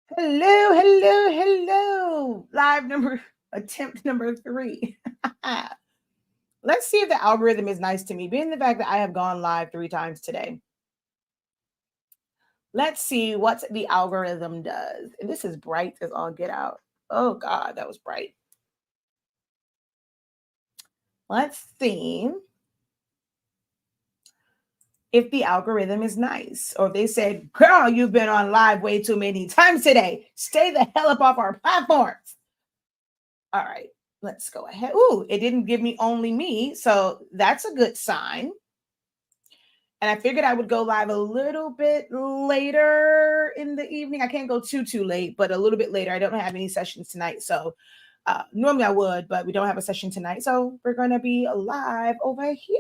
Hello, hello, hello. Attempt number 3. Let's see if the algorithm is nice to me, being the fact that I have gone live 3 times today. Let's see what the algorithm does. And this is bright as all get out. Oh, God, that was bright. Let's see if the algorithm is nice, or if they said, girl, you've been on live way too many times today. Stay the hell up off our platforms. All right, let's go ahead. Ooh, it didn't give me only me. So that's a good sign. And I figured I would go live a little bit later in the evening. I can't go too late, but a little bit later. I don't have any sessions tonight. So normally I would, but we don't have a session tonight. So we're going to be live over here.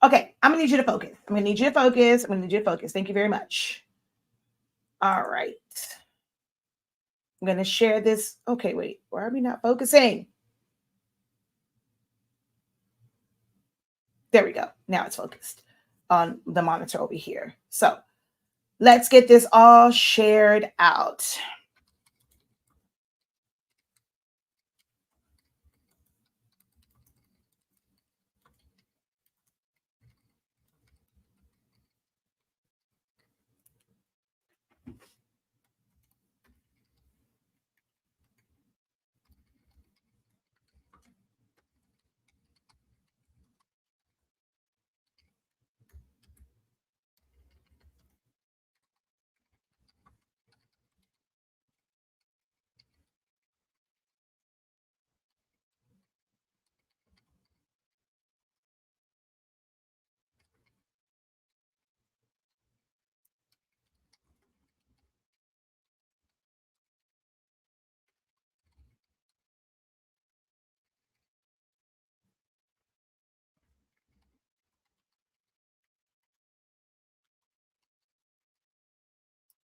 Okay, I'm gonna need you to focus. I'm gonna need you to focus. I'm gonna need you to focus. Thank you very much. All right. I'm gonna share this. Okay, wait. Why are we not focusing? There we go. Now it's focused on the monitor over here. So let's get this all shared out.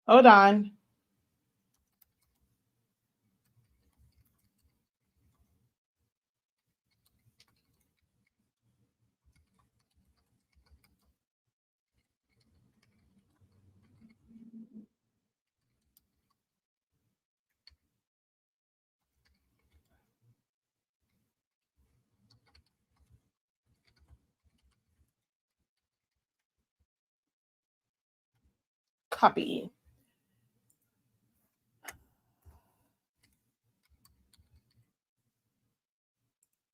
Hold on. Copy.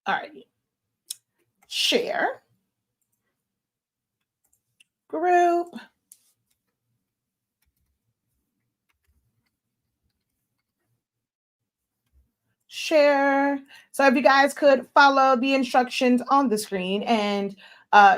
All right. Share. Group. Share. So if you guys could follow the instructions on the screen and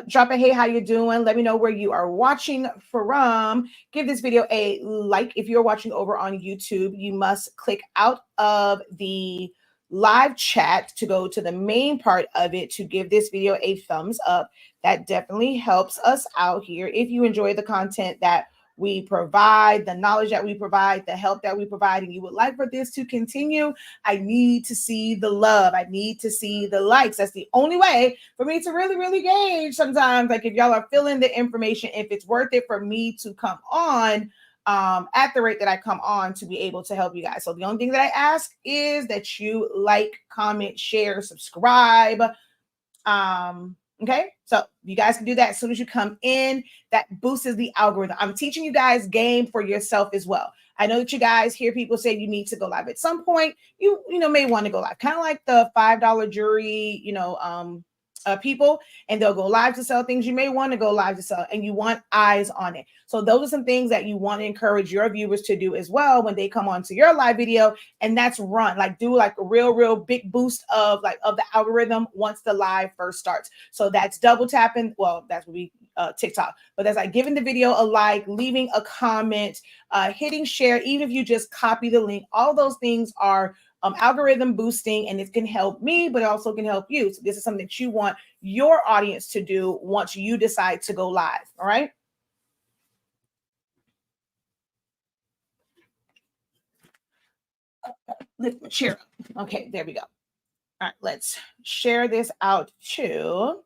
drop a hey, how you doing? Let me know where you are watching from. Give this video a like. If you're watching over on YouTube, you must click out of the live chat to go to the main part of it to give this video a thumbs up. That definitely helps us out here. If you enjoy the content that we provide, the knowledge that we provide, the help that we provide, and you would like for this to continue, I need to see the love. I need to see the likes. That's the only way for me to really gauge sometimes. Like if y'all are feeling the information, if it's worth it for me to come on at the rate that I come on to be able to help you guys. So the only thing that I ask is that you like, comment, share, subscribe. Okay, so you guys can do that as soon as you come in. That boosts the algorithm. I'm teaching you guys game for yourself as well. I know that you guys hear people say you need to go live at some point. You may want to go live, kind of like the $5 jury, people, and they'll go live to sell things. You may want to go live to sell, and you want eyes on it. So those are some things that you want to encourage your viewers to do as well when they come onto your live video, and that's run like do like a real big boost of the algorithm once the live first starts. So that's double tapping. Well, that's what we TikTok, but that's like giving the video a like, leaving a comment, hitting share, even if you just copy the link. All those things are algorithm boosting, and it can help me, but it also can help you. So this is something that you want your audience to do once you decide to go live. All right. Lift my chair up. Okay, there we go. All right, let's share this out too.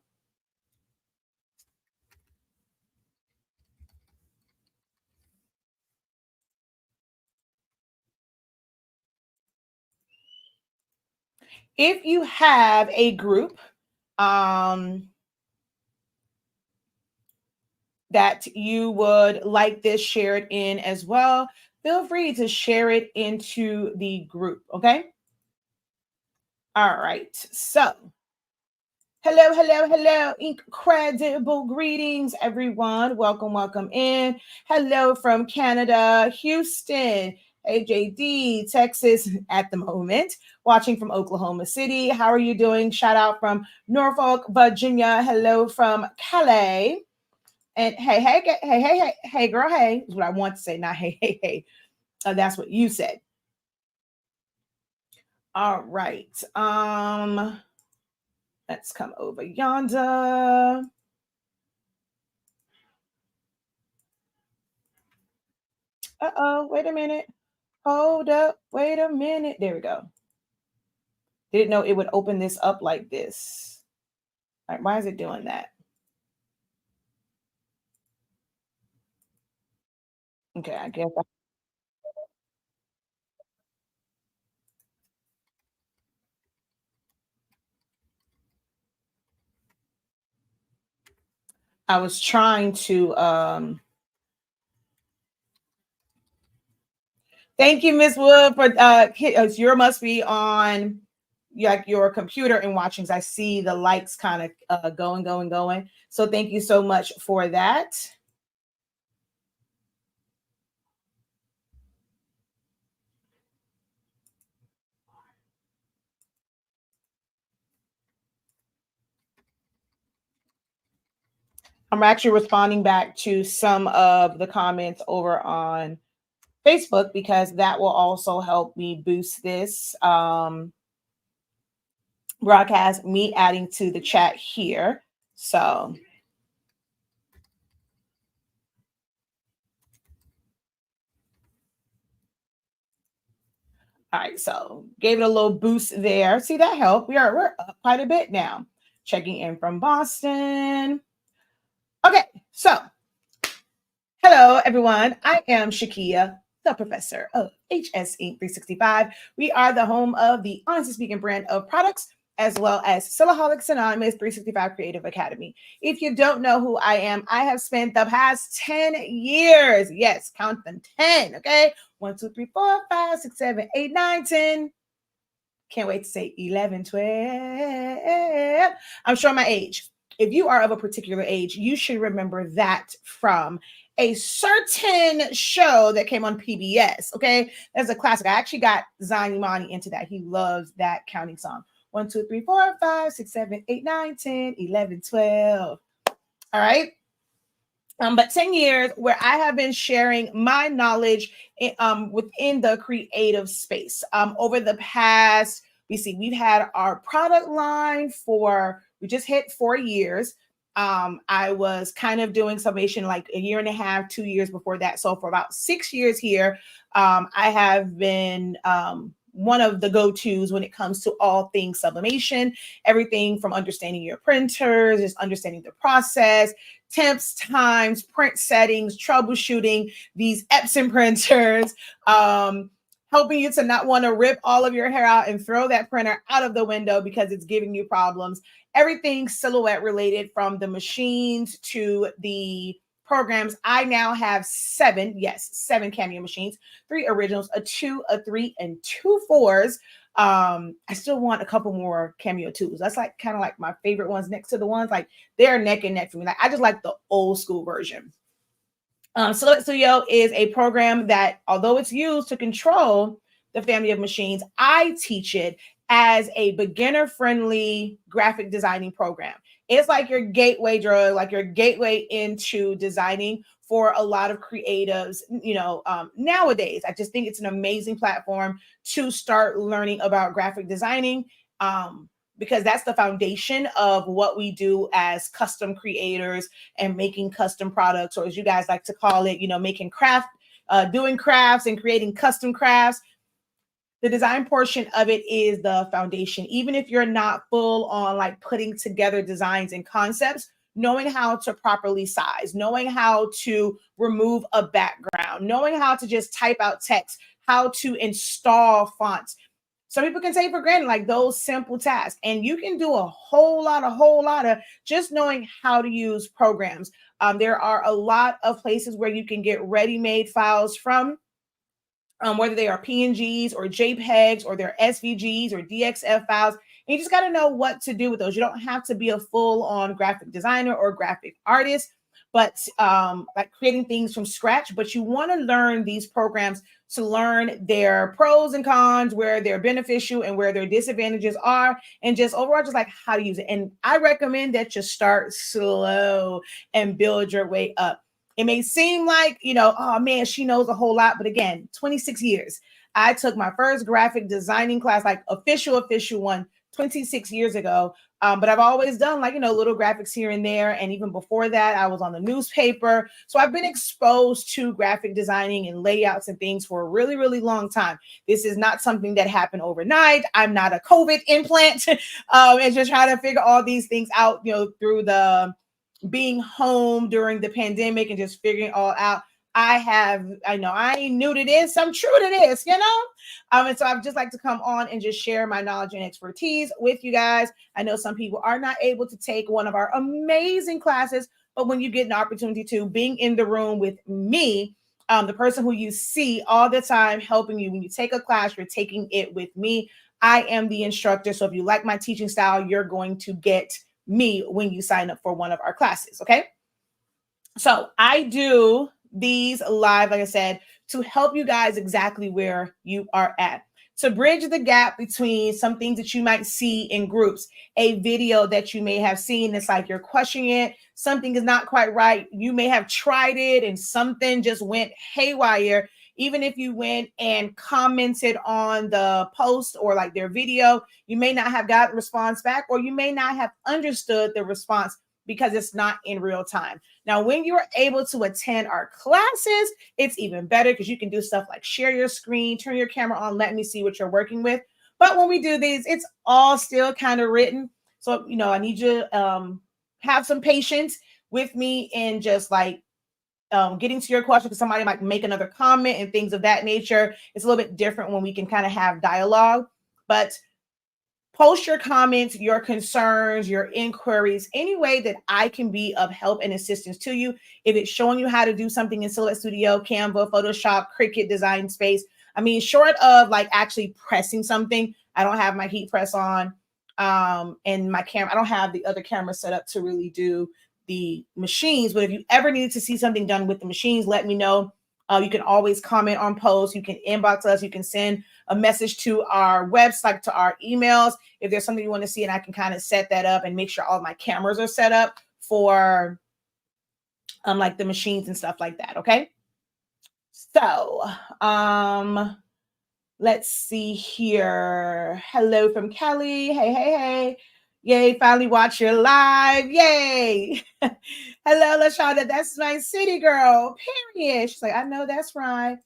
If you have a group that you would like this shared in as well, feel free to share it into the group, okay? All right. So, hello, hello, hello. Incredible greetings, everyone. Welcome, welcome in. Hello from Canada, Houston, AJD, Texas at the moment. Watching from Oklahoma City. How are you doing? Shout out from Norfolk, Virginia. Hello from Calais. And hey, hey, hey, hey, hey, hey, girl, hey, is what I want to say, not hey, hey, hey. That's what you said. All right. Let's come over yonder. Uh-oh, wait a minute. Hold up, wait a minute. There we go. Didn't know it would open this up like this. All right, why is it doing that? Okay, I guess I was trying to thank you, Miss Wood, for your must be on like your computer and watching. I see the lights kind of going. So thank you so much for that. I'm actually responding back to some of the comments over on Facebook because that will also help me boost this broadcast, me adding to the chat here. So, all right, so gave it a little boost there. See, that helped. We're up quite a bit now. Checking in from Boston. Okay, so hello, everyone. I am Shakia, the professor of HS Inc. 365. We are the home of the Honestly Speaking brand of products, as well as Silaholics Anonymous 365 Creative Academy. If you don't know who I am, I have spent the past 10 years, yes, count them 10, okay? 1, 2, 3, 4, 5, 6, 7, 8, 9, 10. Can't wait to say 11, 12. I'm showing my age. If you are of a particular age, you should remember that from a certain show that came on PBS. Okay. That's a classic. I actually got Zion Imani into that. He loves that counting song. 1, 2, 3, 4, 5, 6, 7, 8, 9, 10, 11, 12. All right. But 10 years where I have been sharing my knowledge within the creative space. Over the past, we've had our product line we just hit 4 years. I was kind of doing summation like a year and a half, 2 years before that. So for about 6 years here, I have been one of the go-tos when it comes to all things sublimation, everything from understanding your printers, just understanding the process, temps, times, print settings, troubleshooting these Epson printers, helping you to not want to rip all of your hair out and throw that printer out of the window because it's giving you problems. Everything silhouette related, from the machines to the programs. I now have 7 Cameo machines, 3 originals, a 2, a 3, and 2 4s. I still want a couple more Cameo 2s. That's like kind of like my favorite ones next to the ones like they're neck and neck for me. Like I just like the old school version. Silhouette Studio is a program that, although it's used to control the family of machines, I teach it as a beginner-friendly graphic designing program. It's like your gateway drug, like your gateway into designing for a lot of creatives. Nowadays, I just think it's an amazing platform to start learning about graphic designing. Because that's the foundation of what we do as custom creators and making custom products, or as you guys like to call it, making doing crafts and creating custom crafts. The design portion of it is the foundation. Even if you're not full on like putting together designs and concepts, knowing how to properly size, knowing how to remove a background, knowing how to just type out text, how to install fonts, some people can take for granted like those simple tasks, and you can do a whole lot of just knowing how to use programs. There are a lot of places where you can get ready-made files from, whether they are PNGs or JPEGs or they're SVGs or DXF files. And you just got to know what to do with those. You don't have to be a full-on graphic designer or graphic artist, but like creating things from scratch. But you want to learn these programs to learn their pros and cons, where they're beneficial and where their disadvantages are, and just overall just like how to use it. And I recommend that you start slow and build your way up. It may seem like, oh man, she knows a whole lot, but again, 26 years. I took my first graphic designing class, like official one, 26 years ago. But I've always done like, little graphics here and there. And even before that, I was on the newspaper. So I've been exposed to graphic designing and layouts and things for a really, really long time. This is not something that happened overnight. I'm not a COVID implant and just trying to figure all these things out, through the being home during the pandemic and just figuring it all out. I ain't new to this. I'm true to this, and so I'd just like to come on and just share my knowledge and expertise with you guys. I know some people are not able to take one of our amazing classes, but when you get an opportunity to being in the room with me, the person who you see all the time helping you, when you take a class, you're taking it with me. I am the instructor. So if you like my teaching style, you're going to get me when you sign up for one of our classes. Okay. So I do these live, like I said, to help you guys exactly where you are at, to bridge the gap between some things that you might see in groups, a video that you may have seen. It's like you're questioning it. Something is not quite right. You may have tried it and something just went haywire. Even if you went and commented on the post or like their video, you may not have gotten response back, or you may not have understood the response because it's not in real time. Now, when you're able to attend our classes, it's even better because you can do stuff like share your screen, turn your camera on, let me see what you're working with. But when we do these, it's all still kind of written. So, I need you to have some patience with me and just like getting to your question, because somebody might make another comment and things of that nature. It's a little bit different when we can kind of have dialogue, but post your comments, your concerns, your inquiries, any way that I can be of help and assistance to you. If it's showing you how to do something in Silhouette Studio, Canva, Photoshop, Cricut, Design Space, I mean, short of like actually pressing something, I don't have my heat press on, and my camera, I don't have the other camera set up to really do the machines. But if you ever needed to see something done with the machines, let me know. You can always comment on posts. You can inbox us. You can send a message to our website, to our emails, if there's something you want to see, and I can kind of set that up and make sure all my cameras are set up for like the machines and stuff like that. Okay. So let's see here. Hello from Kelly. Hey. Yay, finally watch your live. Yay. Hello, LaShonda. That's my city girl. Period. She's like, I know that's right.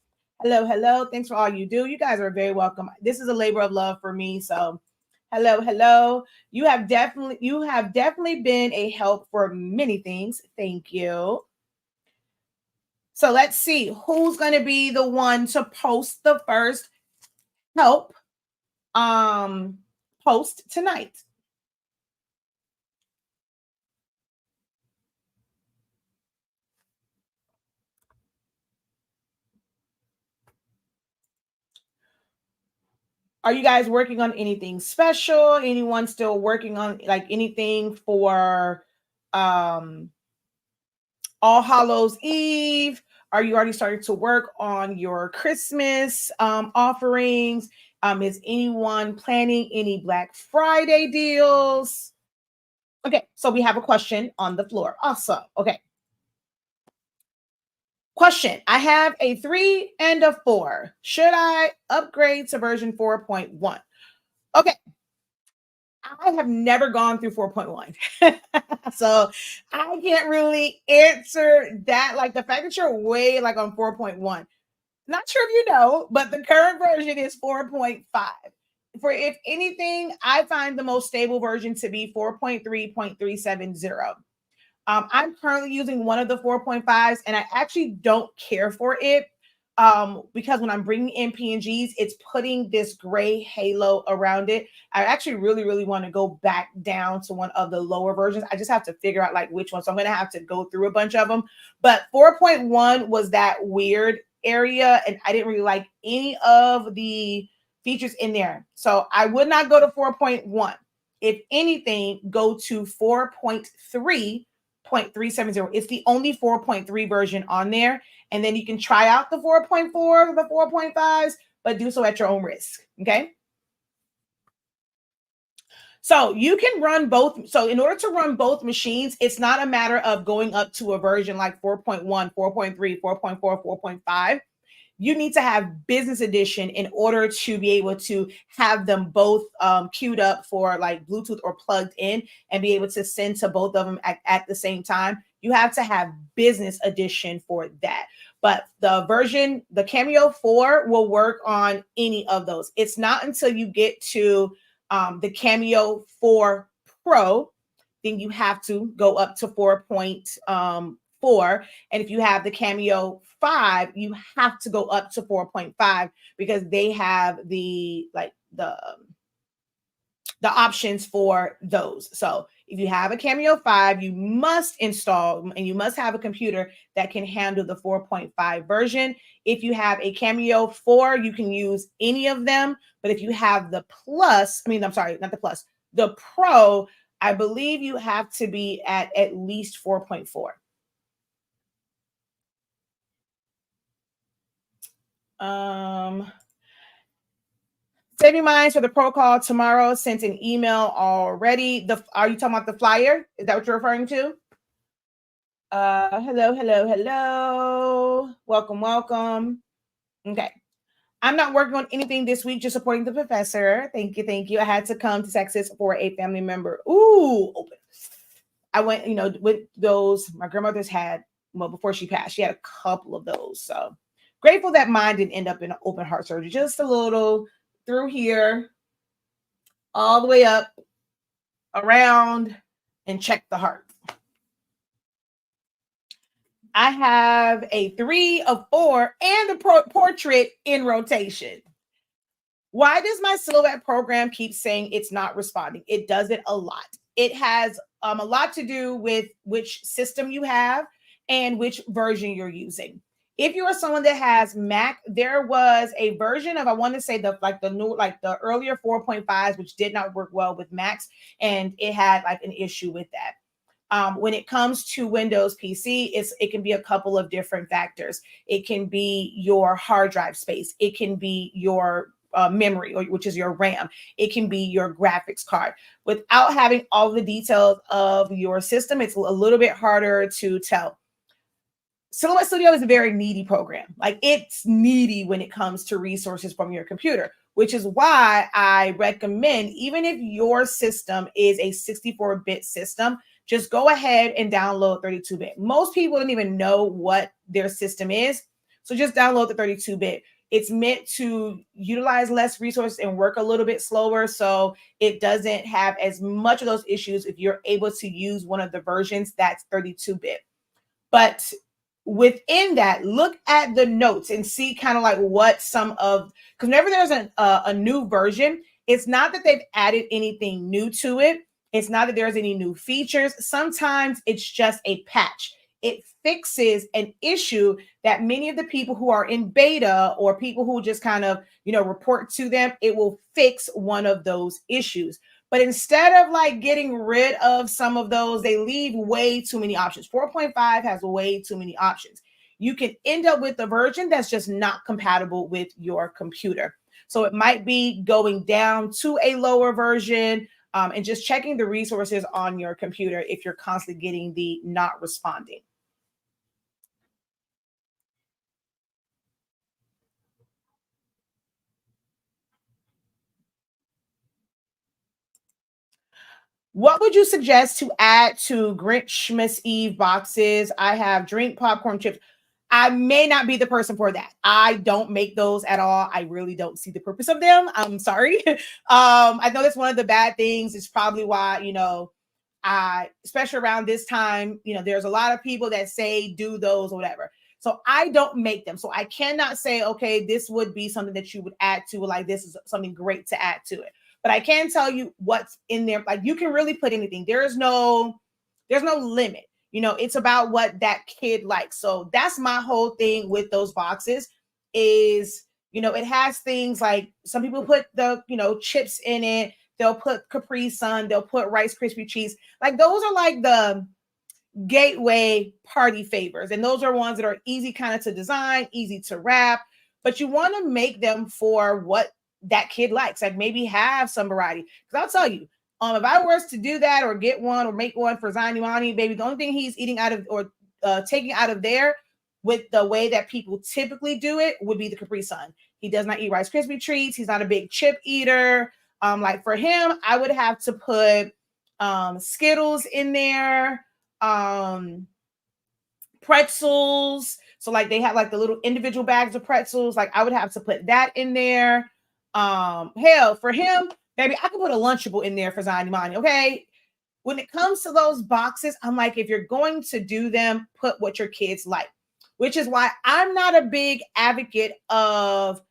Hello. Thanks for all you do. You guys are very welcome. This is a labor of love for me. So hello. You have definitely been a help for many things. Thank you. So let's see who's going to be the one to post the first help post tonight. Are you guys working on anything special? Anyone still working on like anything for All Hallows Eve? Are you already starting to work on your Christmas offerings? Is anyone planning any Black Friday deals? Okay, so we have a question on the floor. Awesome. Okay. Question. I have a 3 and a 4. Should I upgrade to version 4.1? Okay. I have never gone through 4.1. So I can't really answer that. Like the fact that you're way like on 4.1. Not sure if you know, but the current version is 4.5. For if anything, I find the most stable version to be 4.3.370. I'm currently using one of the 4.5s, and I actually don't care for it. because when I'm bringing in PNGs, it's putting this gray halo around it. I actually really want to go back down to one of the lower versions. I just have to figure out like which one. So I'm going to have to go through a bunch of them. But 4.1 was that weird area, and I didn't really like any of the features in there. So I would not go to 4.1. If anything, go to 4.3.370. It's the only 4.3 version on there. And then you can try out the 4.4, the 4.5s, but do so at your own risk. Okay. So you can run both. So in order to run both machines, it's not a matter of going up to a version like 4.1, 4.3, 4.4, 4.5. You need to have business edition in order to be able to have them both queued up for like Bluetooth or plugged in and be able to send to both of them at the same time. You have to have business edition for that. But the version, the Cameo 4 will work on any of those. It's not until you get to the Cameo 4 Pro, then you have to go up to 4.4. And if you have the Cameo 5, you have to go up to 4.5 because they have the options for those. So if you have a Cameo 5, you must install and you must have a computer that can handle the 4.5 version. If you have a Cameo 4, you can use any of them. But if you have the Plus, I'm sorry, not the Plus, the Pro, I believe you have to be at least 4.4. Saving minds for the pro call tomorrow. Sent an email already. Are you talking about the flyer? Is that what you're referring to? Hello. Welcome. Okay. I'm not working on anything this week, just supporting the professor. Thank you. I had to come to Texas for a family member. Ooh, open. I went, with those. My grandmother's had, before she passed, she had a couple of those. So grateful that mine didn't end up in an open heart surgery. Just a little through here, all the way up, around, and check the heart. I have a 3, a 4, and a portrait in rotation. Why does my silhouette program keep saying it's not responding? It does it a lot. It has a lot to do with which system you have and which version you're using. If you are someone that has Mac, there was a version of, I want to say the earlier 4.5s, which did not work well with Macs, and it had like an issue with that. When it comes to Windows PC, it can be a couple of different factors. It can be your hard drive space. It can be your memory, which is your RAM. It can be your graphics card. Without having all the details of your system, it's a little bit harder to tell. Silhouette Studio is a very needy program. Like, it's needy when it comes to resources from your computer, which is why I recommend, even if your system is a 64-bit system, just go ahead and download 32-bit. Most people don't even know what their system is. So just download the 32-bit. It's meant to utilize less resources and work a little bit slower. So it doesn't have as much of those issues if you're able to use one of the versions that's 32-bit. But within that, look at the notes and see kind of like what some of, because whenever there's a new version, it's not that they've added anything new to it. It's not that there's any new features. Sometimes it's just a patch. It fixes an issue that many of the people who are in beta or people who just kind of, report to them, it will fix one of those issues. But instead of like getting rid of some of those, they leave way too many options. 4.5 has way too many options. You can end up with a version that's just not compatible with your computer. So it might be going down to a lower version, and just checking the resources on your computer if you're constantly getting the not responding. What would you suggest to add to Grinchmas Eve boxes? I have drink, popcorn, chips. I may not be the person for that. I don't make those at all. I really don't see the purpose of them. I'm sorry. I know that's one of the bad things. It's probably why, especially around this time, there's a lot of people that say do those or whatever. So I don't make them. So I cannot say, okay, this would be something that you would add to, like this is something great to add to it. But I can tell you what's in there. Like you can really put anything. There's no limit. It's about what that kid likes. So that's my whole thing with those boxes is, it has things like some people put the, chips in it. They'll put Capri Sun. They'll put Rice Krispie treats. Like those are like the gateway party favors. And those are ones that are easy kind of to design, easy to wrap, but you want to make them for what that kid likes. Like maybe have some variety. Because I'll tell you, if I was to do that or get one or make one for Zanimani, baby, the only thing he's eating out of or taking out of there with the way that people typically do it would be the Capri Sun. He does not eat Rice Krispie treats. He's not a big chip eater. Like for him, I would have to put Skittles in there, pretzels. So like they have like the little individual bags of pretzels. Like I would have to put that in there. Hell, for him, baby, I could put a Lunchable in there for Zanimani. Okay. When it comes to those boxes, I'm like, if you're going to do them, put what your kids like, which is why I'm not a big advocate of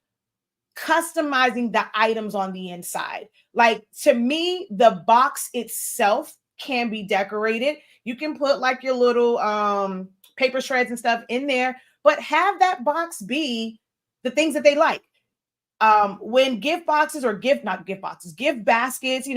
customizing the items on the inside. Like to me, the box itself can be decorated. You can put like your little paper shreds and stuff in there, but have that box be the things that they like. When gift boxes or gift baskets,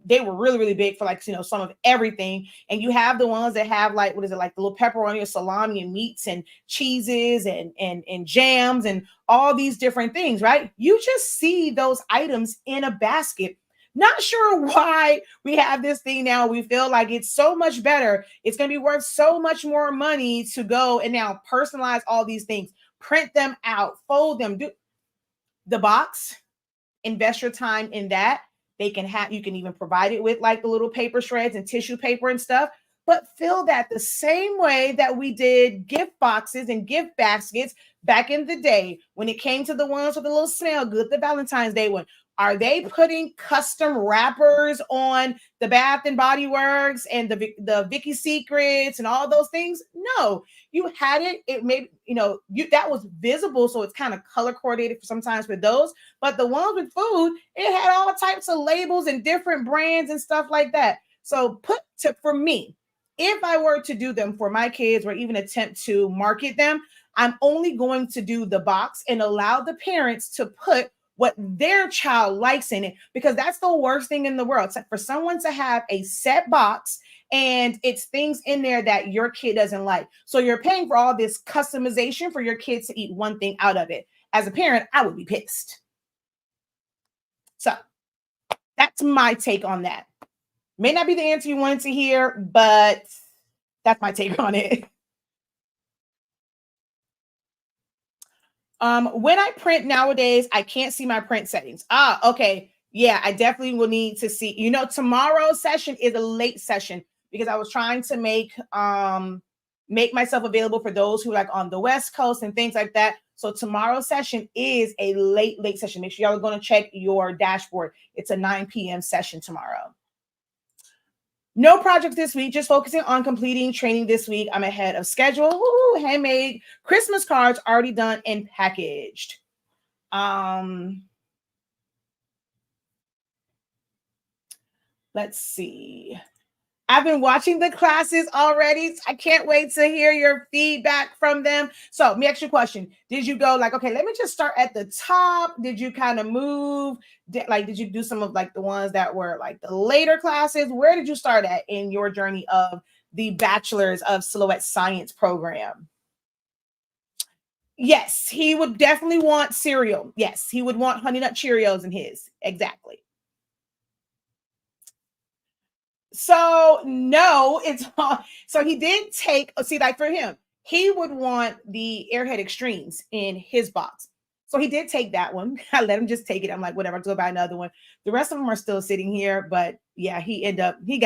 they were really, really big for like, some of everything. And you have the ones that have like, what is it, like the little pepperoni or salami and meats and cheeses and jams and all these different things, right? You just see those items in a basket. Not sure why we have this thing now. We feel like it's so much better. It's going to be worth so much more money to go and now personalize all these things, print them out, fold them, do the box, invest your time in that. You can even provide it with like the little paper shreds and tissue paper and stuff, but fill that the same way that we did gift boxes and gift baskets back in the day when it came to the ones with the little smell good, the Valentine's Day one. Are they putting custom wrappers on the Bath and Body Works and the Vicky Secrets and all those things? No, you had it. It made, that was visible. So it's kind of color coordinated for sometimes with those. But the ones with food, it had all types of labels and different brands and stuff like that. So for me, if I were to do them for my kids or even attempt to market them, I'm only going to do the box and allow the parents to put what their child likes in it, because that's the worst thing in the world. So for someone to have a set box and it's things in there that your kid doesn't like. So you're paying for all this customization for your kids to eat one thing out of it. As a parent, I would be pissed. So that's my take on that. May not be the answer you wanted to hear, but that's my take on it. When I print nowadays, I can't see my print settings. Okay. Yeah, I definitely will need to see. Tomorrow's session is a late session because I was trying to make myself available for those who like on the West Coast and things like that. So tomorrow's session is a late session. Make sure y'all are going to check your dashboard. It's a 9 p.m. session tomorrow. No projects this week, just focusing on completing training this week. I'm ahead of schedule. Woo, handmade Christmas cards already done and packaged. Let's see. I've been watching the classes already. I can't wait to hear your feedback from them. So let me ask you a question. Did you go like, okay, let me just start at the top? Did you kind of move? Did you do some of like the ones that were like the later classes? Where did you start at in your journey of the Bachelors of Silhouette Science program? Yes, he would definitely want cereal. Yes, he would want Honey Nut Cheerios in his. Exactly. So no, so he did take, like for him, he would want the Airhead Extremes in his box. So he did take that one. I let him just take it. I'm like, whatever, I'll go buy another one. The rest of them are still sitting here, but yeah, he got me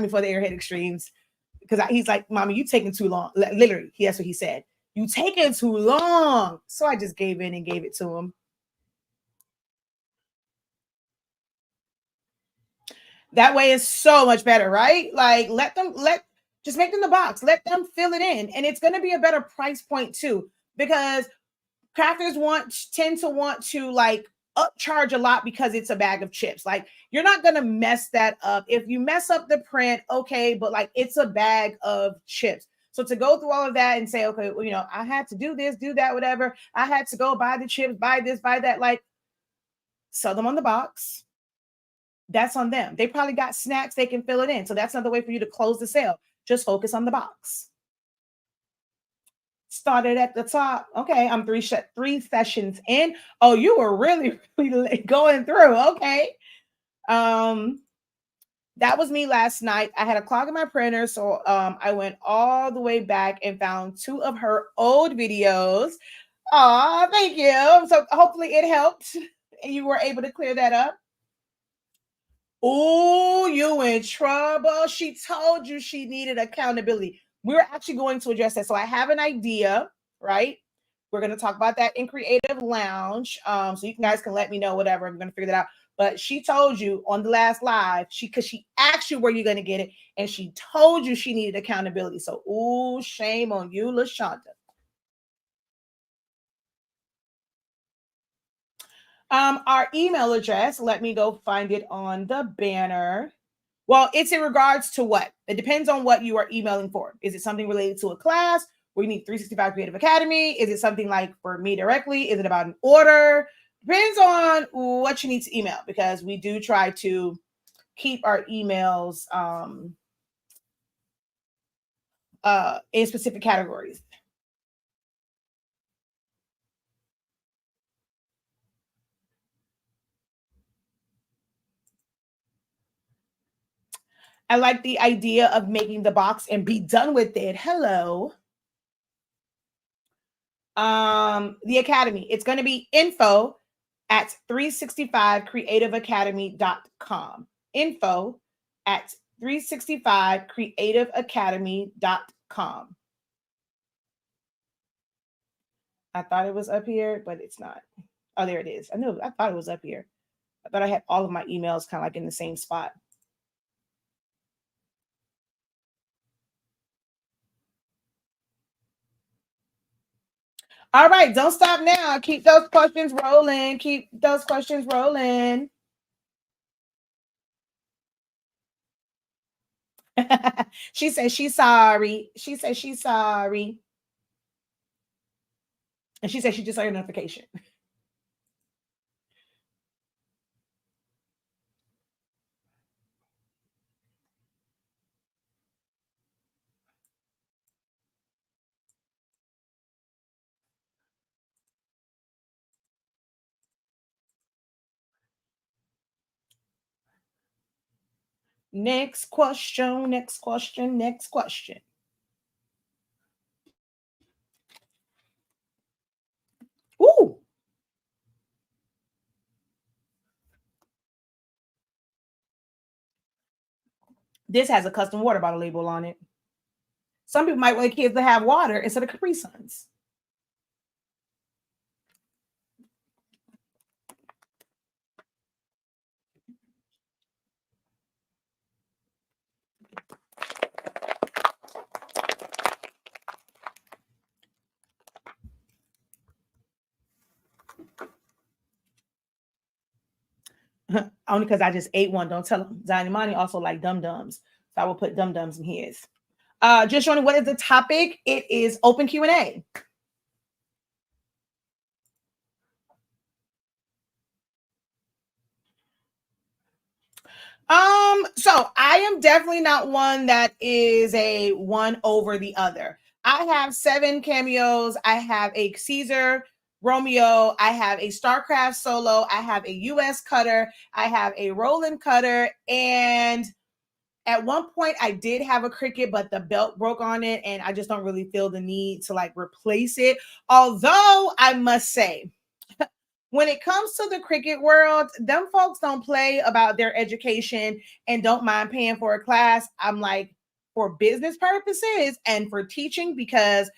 for the Airhead Extremes because he's like, Mommy, you taking too long. Literally, that's what he said. You taking too long. So I just gave in and gave it to him. That way is so much better, right? Like let Just make them the box. Let them fill it in. And it's going to be a better price point too, because crafters tend to want to like upcharge a lot because it's a bag of chips. Like you're not going to mess that up. If you mess up the print, okay, but like it's a bag of chips. So to go through all of that and say, okay, well, you know, I had to do this, do that, whatever. I had to go buy the chips, buy this, buy that. Like sell them on the box. That's on them. They probably got snacks, they can fill it in. So that's another way for you to close the sale. Just focus on the box. Started at the top. Okay, I'm three sessions in. Oh, you were really, really going through. Okay. That was me last night. I had a clog in my printer, so I went all the way back and found 2 of her old videos. Aw, thank you. So hopefully it helped and you were able to clear that up. Oh, you in trouble. She told you she needed accountability. We're actually going to address that. So I have an idea, right? We're going to talk about that in Creative Lounge. So you guys can let me know, whatever. I'm going to figure that out. But she told you on the last live, because she asked you where you're going to get it, and she told you she needed accountability. So, ooh, shame on you, LaShonda. Our email address, let me go find it on the banner. Well, it's in regards to what? It depends on what you are emailing for. Is it something related to a class where you need 365 Creative Academy? Is it something like for me directly? Is it about an order? Depends on what you need to email, because we do try to keep our emails in specific categories. I like the idea of making the box and be done with it. Hello. The Academy. It's going to be info at 365creativeacademy.com. Info at 365creativeacademy.com. I thought it was up here, but it's not. Oh, there it is. I thought it was up here. I thought I had all of my emails kind of like in the same spot. All right, don't stop now. Keep those questions rolling. Keep those questions rolling. She said she's sorry. She said she's sorry. And she said she just saw your notification. Next question, next question, next question. Ooh. This has a custom water bottle label on it. Some people might want kids to have water instead of Capri Suns. Only because I just ate one. Don't tell them. Zanimani also like dum dums, so I will put dum dums in his. Just showing what is the topic. It is open Q&A. So I am definitely not one that is a one over the other. I have 7 cameos. I have a Caesar Romeo. I have a StarCraft solo. I have a US cutter. I have a Roland cutter. And at one point I did have a Cricut, but the belt broke on it. And I just don't really feel the need to like replace it. Although I must say, when it comes to the Cricut world, them folks don't play about their education and don't mind paying for a class. I'm like, for business purposes and for teaching, because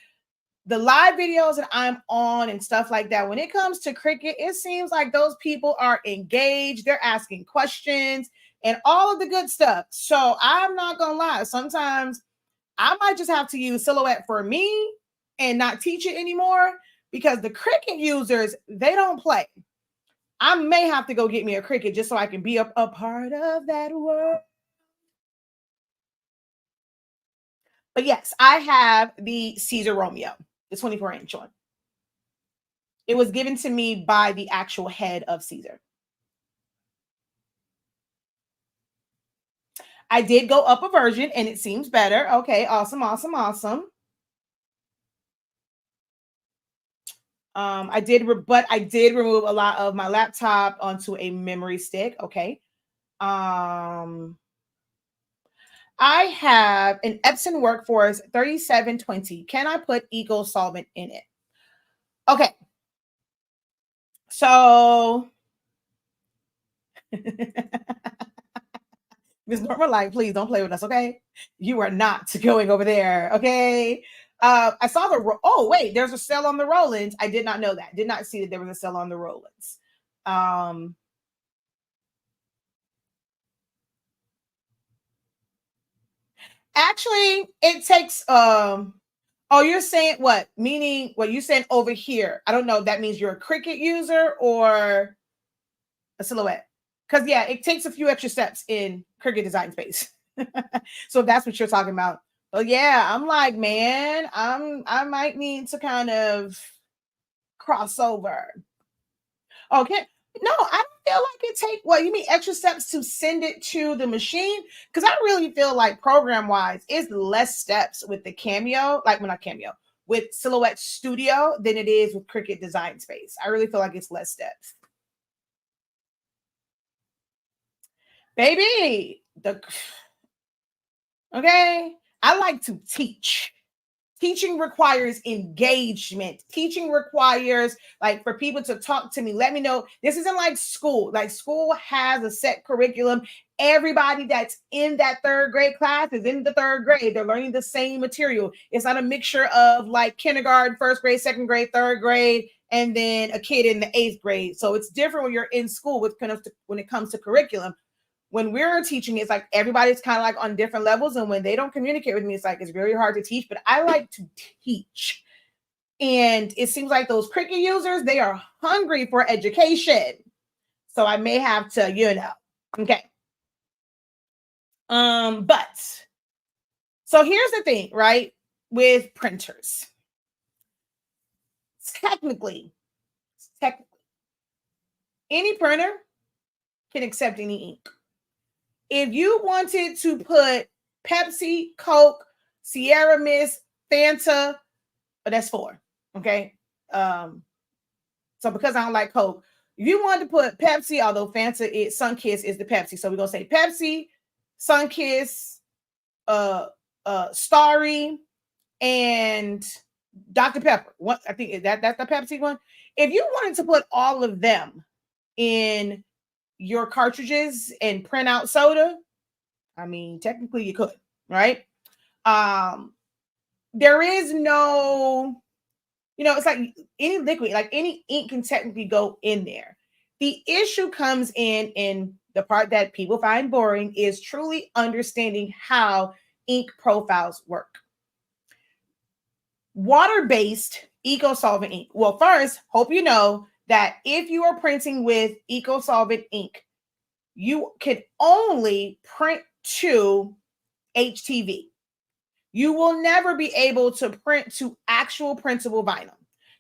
the live videos that I'm on and stuff like that, when it comes to Cricut, it seems like those people are engaged. They're asking questions and all of the good stuff. So I'm not going to lie. Sometimes I might just have to use Silhouette for me and not teach it anymore, because the Cricut users, they don't play. I may have to go get me a Cricut just so I can be a part of that world. But yes, I have the Caesar Romeo, the 24-inch one. It was given to me by the actual head of Caesar. I did go up a version and it seems better. Okay, awesome, awesome, awesome. But I did remove a lot of my laptop onto a memory stick. Okay. I have an Epson Workforce 3720. Can I put eco solvent in it? Okay. So Miss Norma, like, please don't play with us, okay? You are not going over there, okay? I saw oh wait, there's a sale on the Rollins. I did not know that. Did not see that there was a sale on the Rollins. Actually, it takes oh, you're saying what? Meaning what you saying over here? I don't know if that means you're a Cricut user or a Silhouette. Because yeah, it takes a few extra steps in Cricut Design Space. So if that's what you're talking about. Oh yeah, I'm like, man, I might need to kind of cross over. Okay. No, I don't feel like it take what you mean extra steps to send it to the machine. Because I really feel like program wise, it's less steps with the Cameo, like well, not Cameo, with Silhouette Studio than it is with Cricut Design Space. I really feel like it's less steps. Baby, okay. I like to teach. Teaching requires engagement. Teaching requires like for people to talk to me. Let me know. This isn't like school. Like school has a set curriculum. Everybody that's in that third grade class is in the third grade. They're learning the same material. It's not a mixture of like kindergarten, first grade, second grade, third grade, and then a kid in the eighth grade. So it's different when you're in school when it comes to curriculum. When we're teaching, it's like everybody's kind of like on different levels. And when they don't communicate with me, it's like it's very hard to teach, but I like to teach. And it seems like those Cricut users, they are hungry for education. So I may have to, okay. But so here's the thing, right? With printers. Technically, any printer can accept any ink. If you wanted to put Pepsi, Coke, Sierra Mist, Fanta, but that's 4. Okay. So because I don't like Coke, if you wanted to put Pepsi, although Fanta is Sunkiss is the Pepsi. So we're gonna say Pepsi, Sunkiss, Starry, and Dr. Pepper. What I think that's the Pepsi one. If you wanted to put all of them in your cartridges and print out soda, I mean, technically you could, right? There is no, it's like any liquid, like any ink can technically go in there. The issue comes in the part that people find boring is truly understanding how ink profiles work. Water-based eco-solvent ink. Well, first, hope you know that if you are printing with eco-solvent ink, you can only print to HTV. You will never be able to print to actual printable vinyl.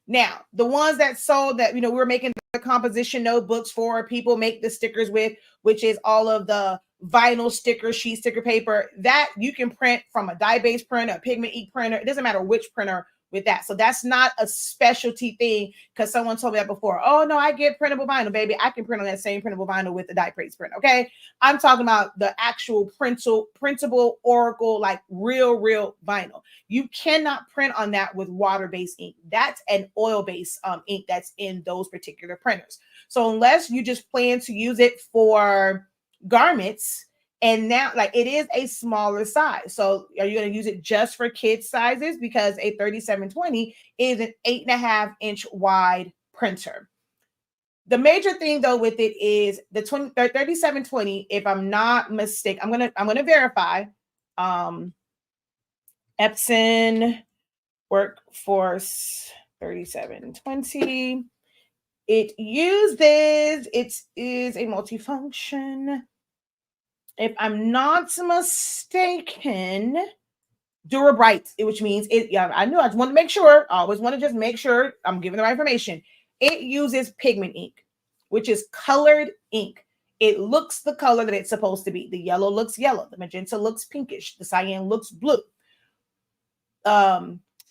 Now, the ones that sold that, we're making the composition notebooks for, people make the stickers with, which is all of the vinyl sticker, sheet sticker paper, that you can print from a dye-based printer, a pigment ink printer. It doesn't matter which printer with that. So that's not a specialty thing because someone told me that before. Oh, no, I get printable vinyl, baby. I can print on that same printable vinyl with the dye-based print, okay? I'm talking about the actual printable Oracle, like real vinyl. You cannot print on that with water-based ink. That's an oil-based ink that's in those particular printers. So unless you just plan to use it for garments, and now like it is a smaller size. So are you going to use it just for kids sizes? Because a 3720 is an 8.5-inch wide printer. The major thing though with it is the 3720, if I'm not mistaken, I'm gonna verify. Epson Workforce 3720. It is a multifunction. If I'm not mistaken, Durabright, which means it. Yeah, I knew. I just want to make sure. I always want to just make sure I'm giving the right information. It uses pigment ink, which is colored ink. It looks the color that it's supposed to be. The yellow looks yellow. The magenta looks pinkish. The cyan looks blue.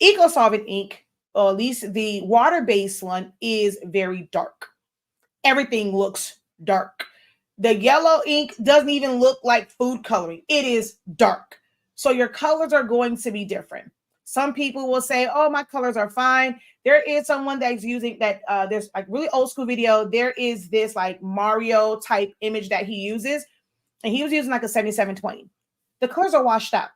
Eco solvent ink, or at least the water-based one, is very dark. Everything looks dark. The yellow ink doesn't even look like food coloring. It is dark. So your colors are going to be different. Some people will say, oh, my colors are fine. There is someone that's using that. There's like really old school video. There is this like Mario type image that he uses, and he was using like a 7720. The colors are washed out.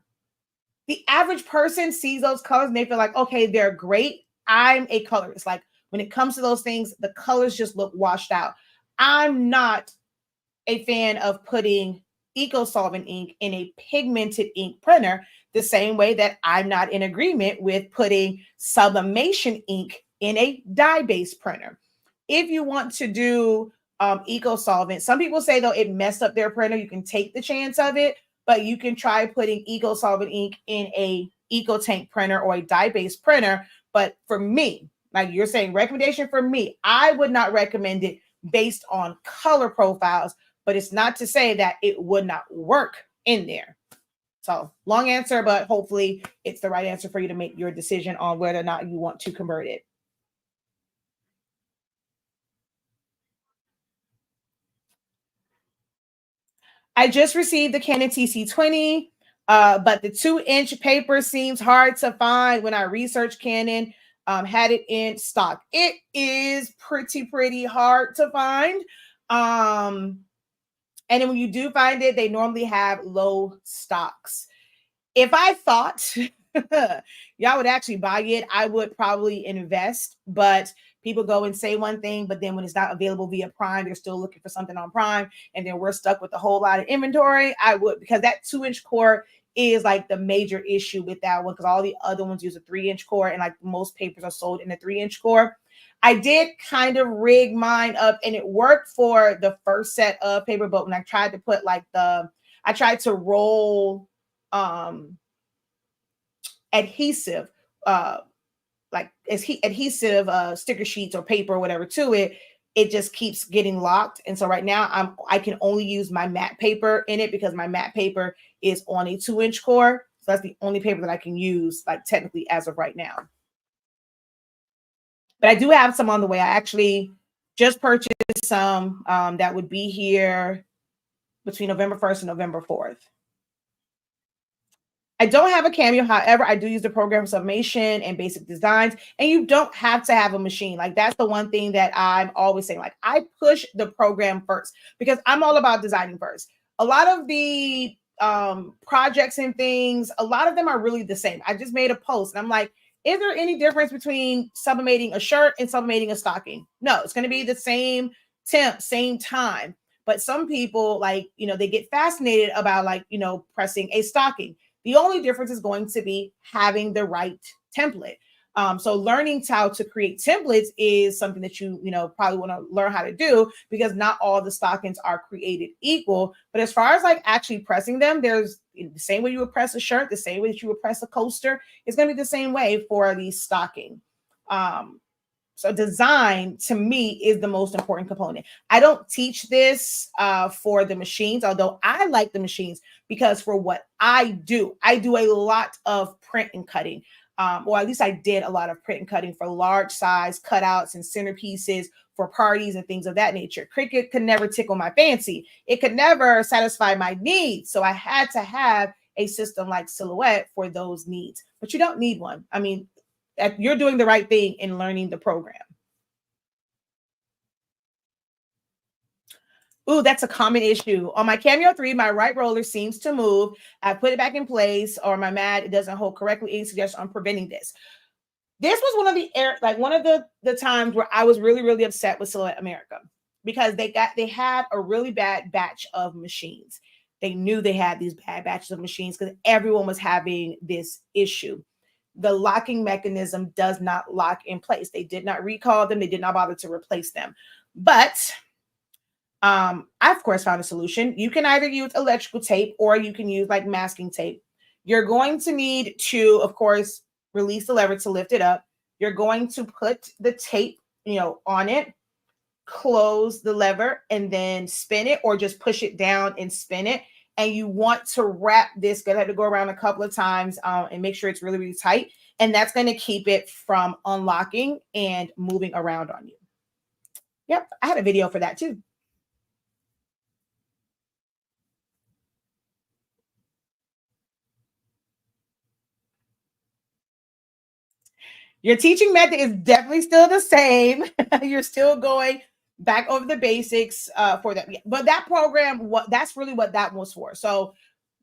The average person sees those colors and they feel like, okay, they're great. I'm a colorist. Like when it comes to those things, the colors just look washed out. I'm not a fan of putting eco solvent ink in a pigmented ink printer the same way that I'm not in agreement with putting sublimation ink in a dye-based printer. If you want to do eco solvent, some people say though it messed up their printer. You can take the chance of it, but you can try putting eco solvent ink in a eco tank printer or a dye-based printer. But for me, like you're saying, recommendation for me, I would not recommend it based on color profiles, but it's not to say that it would not work in there. So long answer, but hopefully it's the right answer for you to make your decision on whether or not you want to convert it. I just received the Canon TC20, but the 2-inch paper seems hard to find. When I researched Canon, had it in stock. It is pretty hard to find. And then when you do find it, they normally have low stocks. If I thought y'all would actually buy it, I would probably invest. But people go and say one thing, but then when it's not available via Prime, they're still looking for something on Prime, and then we're stuck with a whole lot of inventory. I would, because that 2-inch core is like the major issue with that one, because all the other ones use a 3-inch core, and like most papers are sold in a 3-inch core. I did kind of rig mine up, and it worked for the first set of paper, but when I tried to put like I tried to roll adhesive sticker sheets or paper or whatever to it, it just keeps getting locked. And so right now I can only use my matte paper in it, because my matte paper is on a 2-inch core. So that's the only paper that I can use, like technically, as of right now. But I do have some on the way. I actually just purchased some that would be here between November 1st and November 4th. I don't have a Cameo. However, I do use the program Sublimation and basic designs, and you don't have to have a machine. Like that's the one thing that I'm always saying. Like I push the program first, because I'm all about designing first. A lot of the projects and things, a lot of them are really the same. I just made a post and I'm like, is there any difference between sublimating a shirt and sublimating a stocking? No, it's going to be the same temp, same time. But some people, like, they get fascinated about, like, pressing a stocking. The only difference is going to be having the right template. So learning how to create templates is something that you probably want to learn how to do, because not all the stockings are created equal. But as far as like actually pressing them, there's the same way you would press a shirt, the same way that you would press a coaster. It's going to be the same way for the stocking. So design to me is the most important component. I don't teach this for the machines, although I like the machines, because for what I do a lot of print and cutting. Or at least I did a lot of print and cutting for large size cutouts and centerpieces for parties and things of that nature. Cricut could never tickle my fancy. It could never satisfy my needs. So I had to have a system like Silhouette for those needs. But you don't need one. I mean, you're doing the right thing in learning the program. Ooh, that's a common issue. On my Cameo 3, my right roller seems to move. I put it back in place, or my mat, it doesn't hold correctly. Any suggestion on preventing this? This was one of the times where I was really upset with Silhouette America, because they had a really bad batch of machines. They knew they had these bad batches of machines because everyone was having this issue. The locking mechanism does not lock in place. They did not recall them. They did not bother to replace them. But I of course found a solution. You can either use electrical tape or you can use like masking tape. You're going to need to, of course, release the lever to lift it up. You're going to put the tape, on it, close the lever, and then spin it, or just push it down and spin it. And you want to wrap this, gonna have to go around a couple of times and make sure it's really, really tight. And that's going to keep it from unlocking and moving around on you. Yep, I had a video for that too. Your teaching method is definitely still the same. You're still going back over the basics for that. But that program, that's really what that was for. So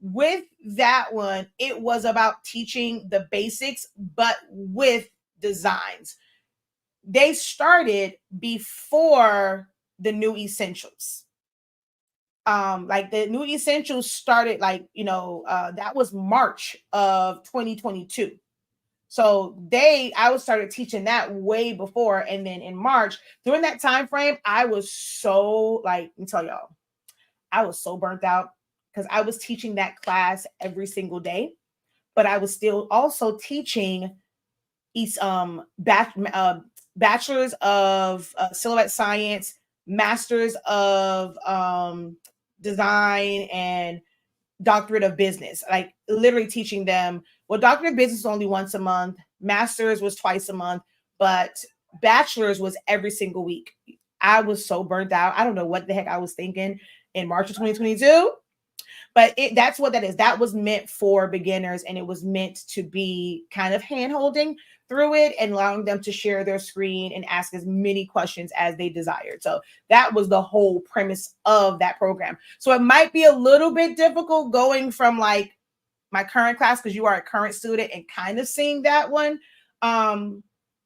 with that one, it was about teaching the basics, but with designs. They started before the new essentials. Like the new essentials started that was March of 2022. So I started teaching that way before. And then in March, during that time frame, I was so let me tell y'all, I was so burnt out because I was teaching that class every single day, but I was still also teaching bachelor's of silhouette science, master's of design, and doctorate of business, like literally teaching them. Well, doctorate of business was only once a month, master's was twice a month, but bachelor's was every single week. I was so burnt out. I don't know what the heck I was thinking in March of 2022, but that's what that is. That was meant for beginners, and it was meant to be kind of hand-holding through it and allowing them to share their screen and ask as many questions as they desired. So that was the whole premise of that program. So it might be a little bit difficult going from like my current class, because you are a current student, and kind of seeing that one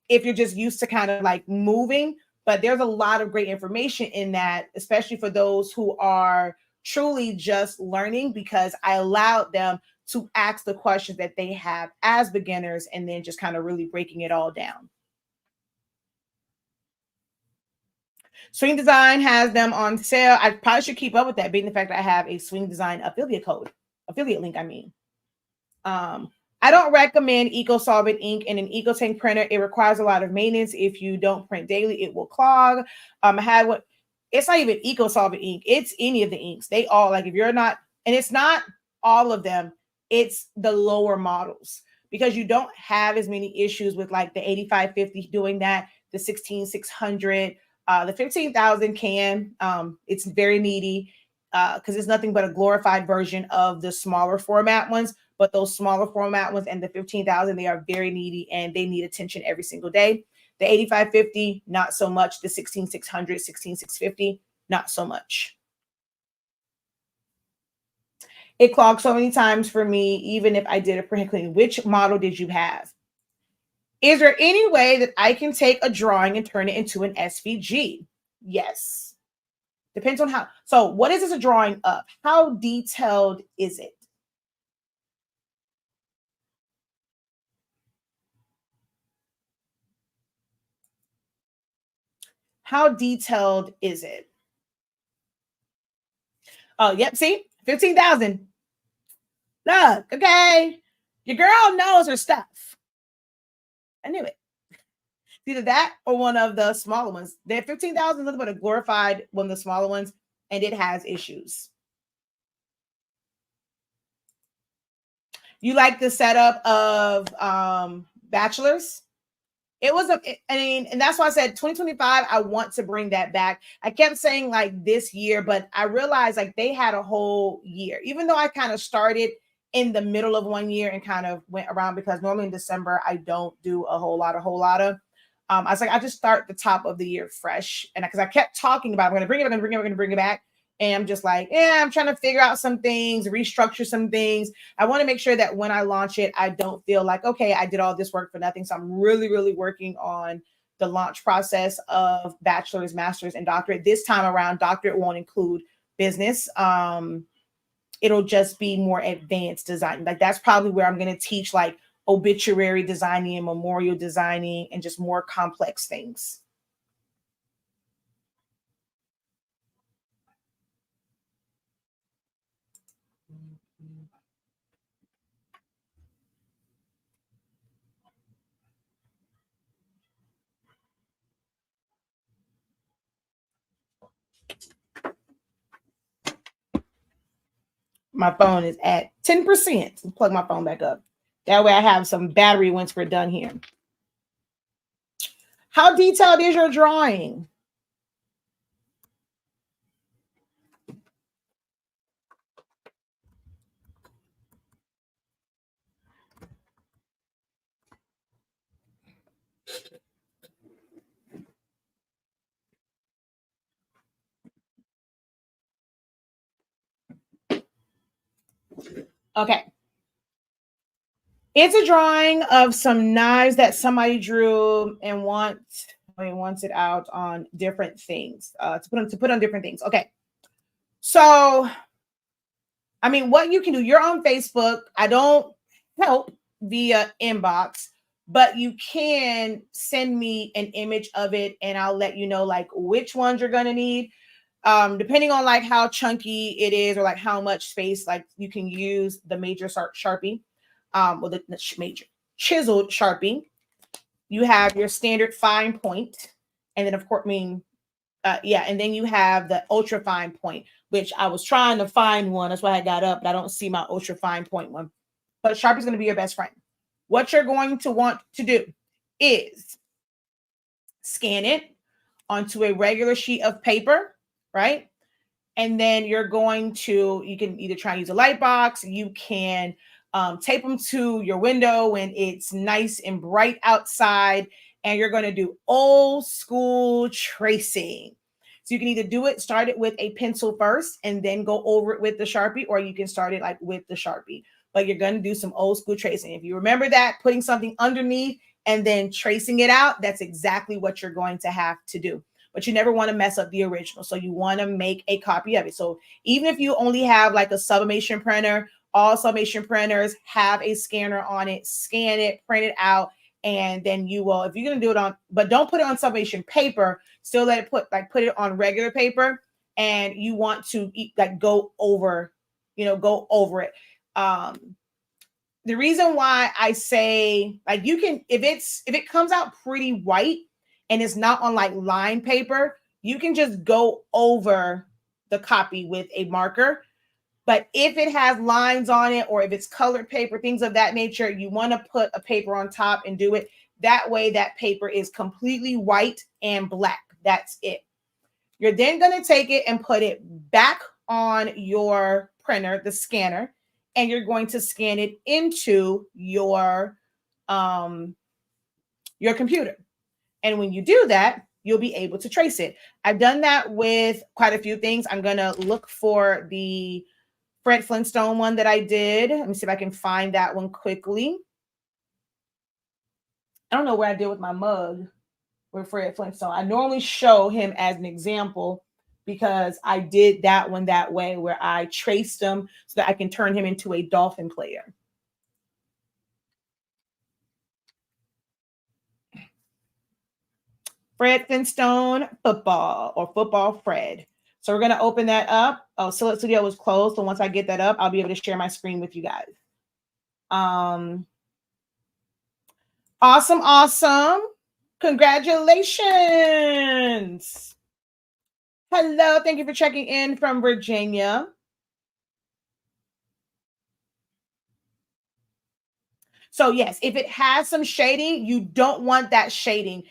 if you're just used to kind of like moving. But there's a lot of great information in that, especially for those who are truly just learning, because I allowed them to ask the questions that they have as beginners and then just kind of really breaking it all down. Swing Design has them on sale. I probably should keep up with that, being the fact that I have a Swing Design affiliate link. I don't recommend eco-solvent ink in an eco-tank printer. It requires a lot of maintenance. If you don't print daily, it will clog. I had what It's not even eco-solvent ink. It's any of the inks. They all, like, if you're not, and it's not all of them, it's the lower models, because you don't have as many issues with like the 8550 doing that, the 16600, the 15,000 can. It's very needy because it's nothing but a glorified version of the smaller format ones. But those smaller format ones and the 15,000, they are very needy and they need attention every single day. The 8550, not so much. The 16600, 16650, not so much. It clogged so many times for me, even if I did a print clean. Which model did you have? Is there any way that I can take a drawing and turn it into an SVG? Yes. Depends on how. So what is this a drawing of? How detailed is it? How detailed is it? Oh, yep. See, 15,000. Look, okay. Your girl knows her stuff. I knew it. Either that or one of the smaller ones. The 15,000 is nothing but a glorified one of the smaller ones, and it has issues. You like the setup of Bachelors? It was and that's why I said 2025, I want to bring that back. I kept saying like this year, but I realized like they had a whole year, even though I kind of started in the middle of one year and kind of went around, because normally in December, I don't do a whole lot of. I was like, I just start the top of the year fresh. And because I kept talking about, I'm going to bring it, we're going to bring it back. And I'm just like, I'm trying to figure out some things, restructure some things. I want to make sure that when I launch it, I don't feel like, okay, I did all this work for nothing. So I'm really, really working on the launch process of bachelor's, master's, and doctorate. This time around, doctorate won't include business. it'll just be more advanced design. Like that's probably where I'm going to teach like obituary designing and memorial designing and just more complex things. My phone is at 10%. Let's plug my phone back up. That way I have some battery once we're done here. How detailed is your drawing? Okay. It's a drawing of some knives that somebody drew and wants it out on different things. To put on different things. Okay. So, I mean, what you can do, you're on Facebook. I don't help via inbox, but you can send me an image of it and I'll let you know like which ones you're gonna need. Depending on like how chunky it is or like how much space, like you can use the major Sharpie, or the major chiseled Sharpie. You have your standard fine point, and then of course, and then you have the ultra fine point, which I was trying to find one. That's why I got up, but I don't see my ultra fine point one. But Sharpie's going to be your best friend. What you're going to want to do is scan it onto a regular sheet of paper, right? And then you can either try and use a light box. You can tape them to your window when it's nice and bright outside. And you're going to do old school tracing. So you can start it with a pencil first and then go over it with the Sharpie, or you can start it like with the Sharpie. But you're going to do some old school tracing. If you remember that, putting something underneath and then tracing it out, that's exactly what you're going to have to do. But you never want to mess up the original. So you want to make a copy of it. So even if you only have like a sublimation printer, all sublimation printers have a scanner on it. Scan it, print it out, and then if you're going to do it on, but don't put it on sublimation paper, still let it put it on regular paper, and you want to go over it. The reason why I say like you can, if it comes out pretty white and it's not on like line paper, you can just go over the copy with a marker. But if it has lines on it, or if it's colored paper, things of that nature, you want to put a paper on top and do it. That way that paper is completely white and black. That's it. You're then going to take it and put it back on your printer, the scanner, and you're going to scan it into your computer. And when you do that, you'll be able to trace it. I've done that with quite a few things. I'm going to look for the Fred Flintstone one that I did. Let me see if I can find that one quickly. I don't know where I did with my mug with Fred Flintstone. I normally show him as an example because I did that one that way, where I traced him so that I can turn him into a dolphin player. Fred Flintstone football, or football Fred. So we're going to open that up. Oh, Select Studio was closed. So once I get that up, I'll be able to share my screen with you guys. Awesome. Congratulations. Hello. Thank you for checking in from Virginia. So yes, if it has some shading, you don't want that shading.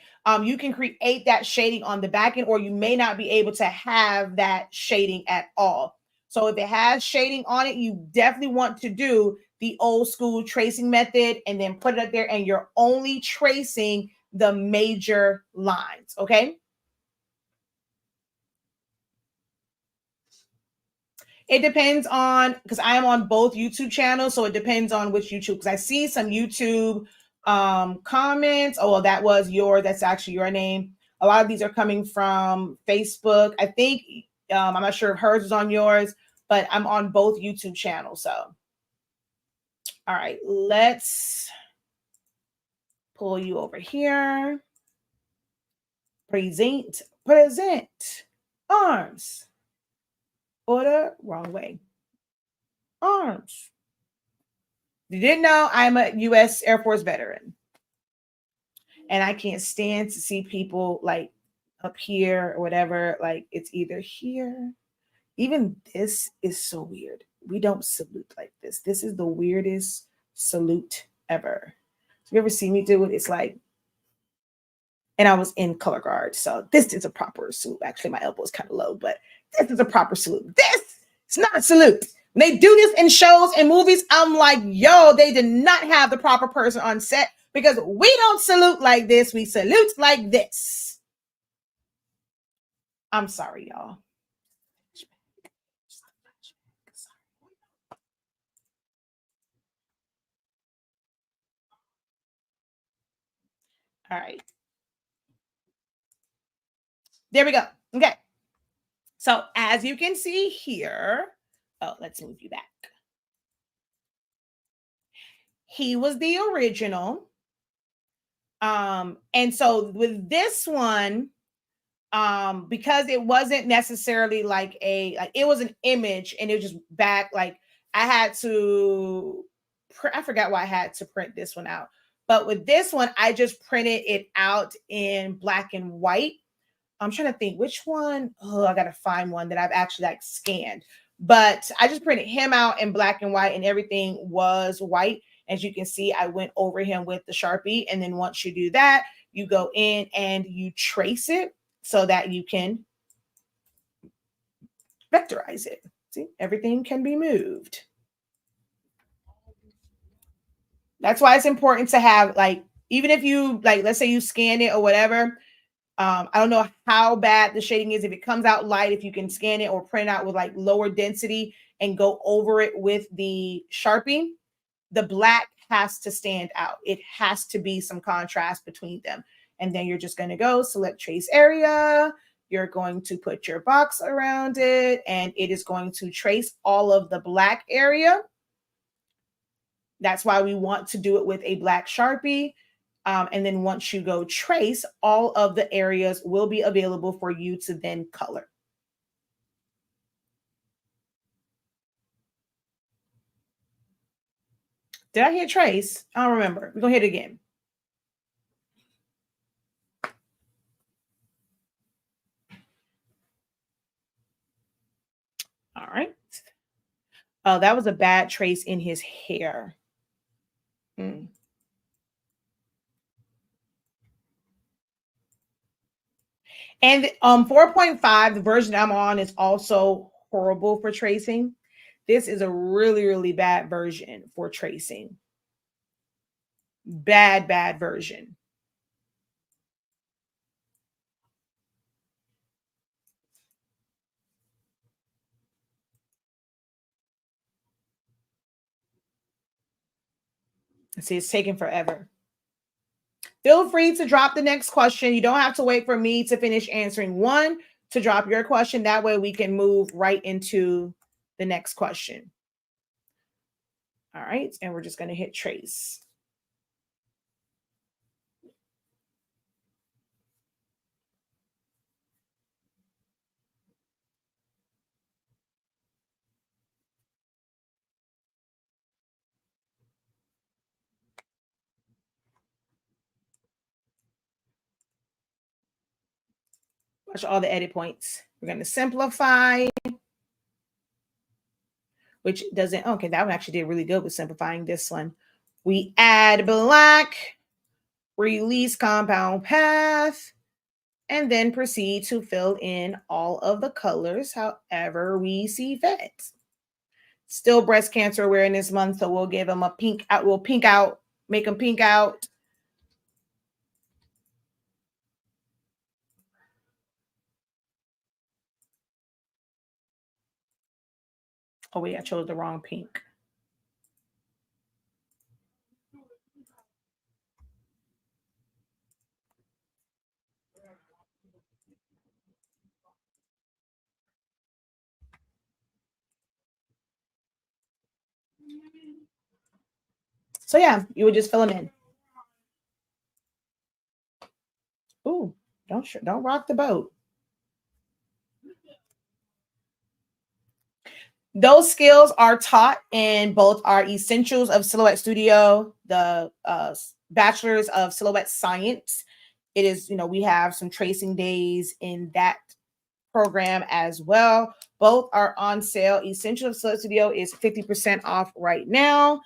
You can create that shading on the back end, or you may not be able to have that shading at all. So if it has shading on it, you definitely want to do the old school tracing method and then put it up there, and you're only tracing the major lines, okay? It depends on, because I am on both YouTube channels, so it depends on which YouTube, because I see some YouTube comments. Oh, well, that's actually your name. A lot of these are coming from Facebook. I think, I'm not sure if hers is on yours, but I'm on both YouTube channels. So, all right, let's pull you over here. Present, arms. Order, wrong way. Arms. You didn't know I'm a U.S. Air Force veteran. And I can't stand to see people like up here or whatever. Like it's either here. Even this is so weird. We don't salute like this. This is the weirdest salute ever. If you ever see me do it, it's like, and I was in color guard. So this is a proper salute. Actually, my elbow is kind of low, but this is a proper salute. This is not a salute. When they do this in shows and movies, I'm like, yo, they did not have the proper person on set because we don't salute like this. We salute like this. I'm sorry, y'all. All right. There we go. Okay. So as you can see here, oh, let's move you back. He was the original. And so with this one, because it wasn't necessarily like it was an image and it was just back, like I had to, I forgot why I had to print this one out. But with this one, I just printed it out in black and white. I'm trying to think which one. Oh, I gotta find one that I've actually like scanned. But I just printed him out in black and white, and everything was white. As you can see, I went over him with the Sharpie, and then once you do that, you go in and you trace it so that you can vectorize it. See, everything can be moved. That's why it's important to have like, even if you like, let's say you scan it or whatever. I don't know how bad the shading is. If it comes out light, if you can scan it or print out with like lower density and go over it with the Sharpie, the black has to stand out. It has to be some contrast between them. And then you're just going to go select trace area. You're going to put your box around it, and it is going to trace all of the black area. That's why we want to do it with a black Sharpie. And then once you go trace, all of the areas will be available for you to then color. Did I hit trace? I don't remember. We're going to hit it again. All right. Oh, that was a bad trace in his hair. Mm. And 4.5, the version I'm on, is also horrible for tracing. This is a really, really bad version for tracing. Bad version. See, it's taking forever. Feel free to drop the next question. You don't have to wait for me to finish answering one to drop your question. That way we can move right into the next question. All right. And we're just going to hit trace. Watch all the edit points. We're going to simplify, which doesn't, okay, that one actually did really good with simplifying this one. We add black, release compound path, and then proceed to fill in all of the colors however we see fit. Still Breast Cancer Awareness Month, so we'll give them a pink out. We'll pink out, make them pink out. Oh wait, I chose the wrong pink. So yeah, you would just fill them in. Ooh, don't rock the boat. Those skills are taught in both our Essentials of Silhouette Studio, the Bachelors of Silhouette Science. It is, we have some tracing days in that program as well. Both are on sale. Essentials of Silhouette Studio is 50% off right now.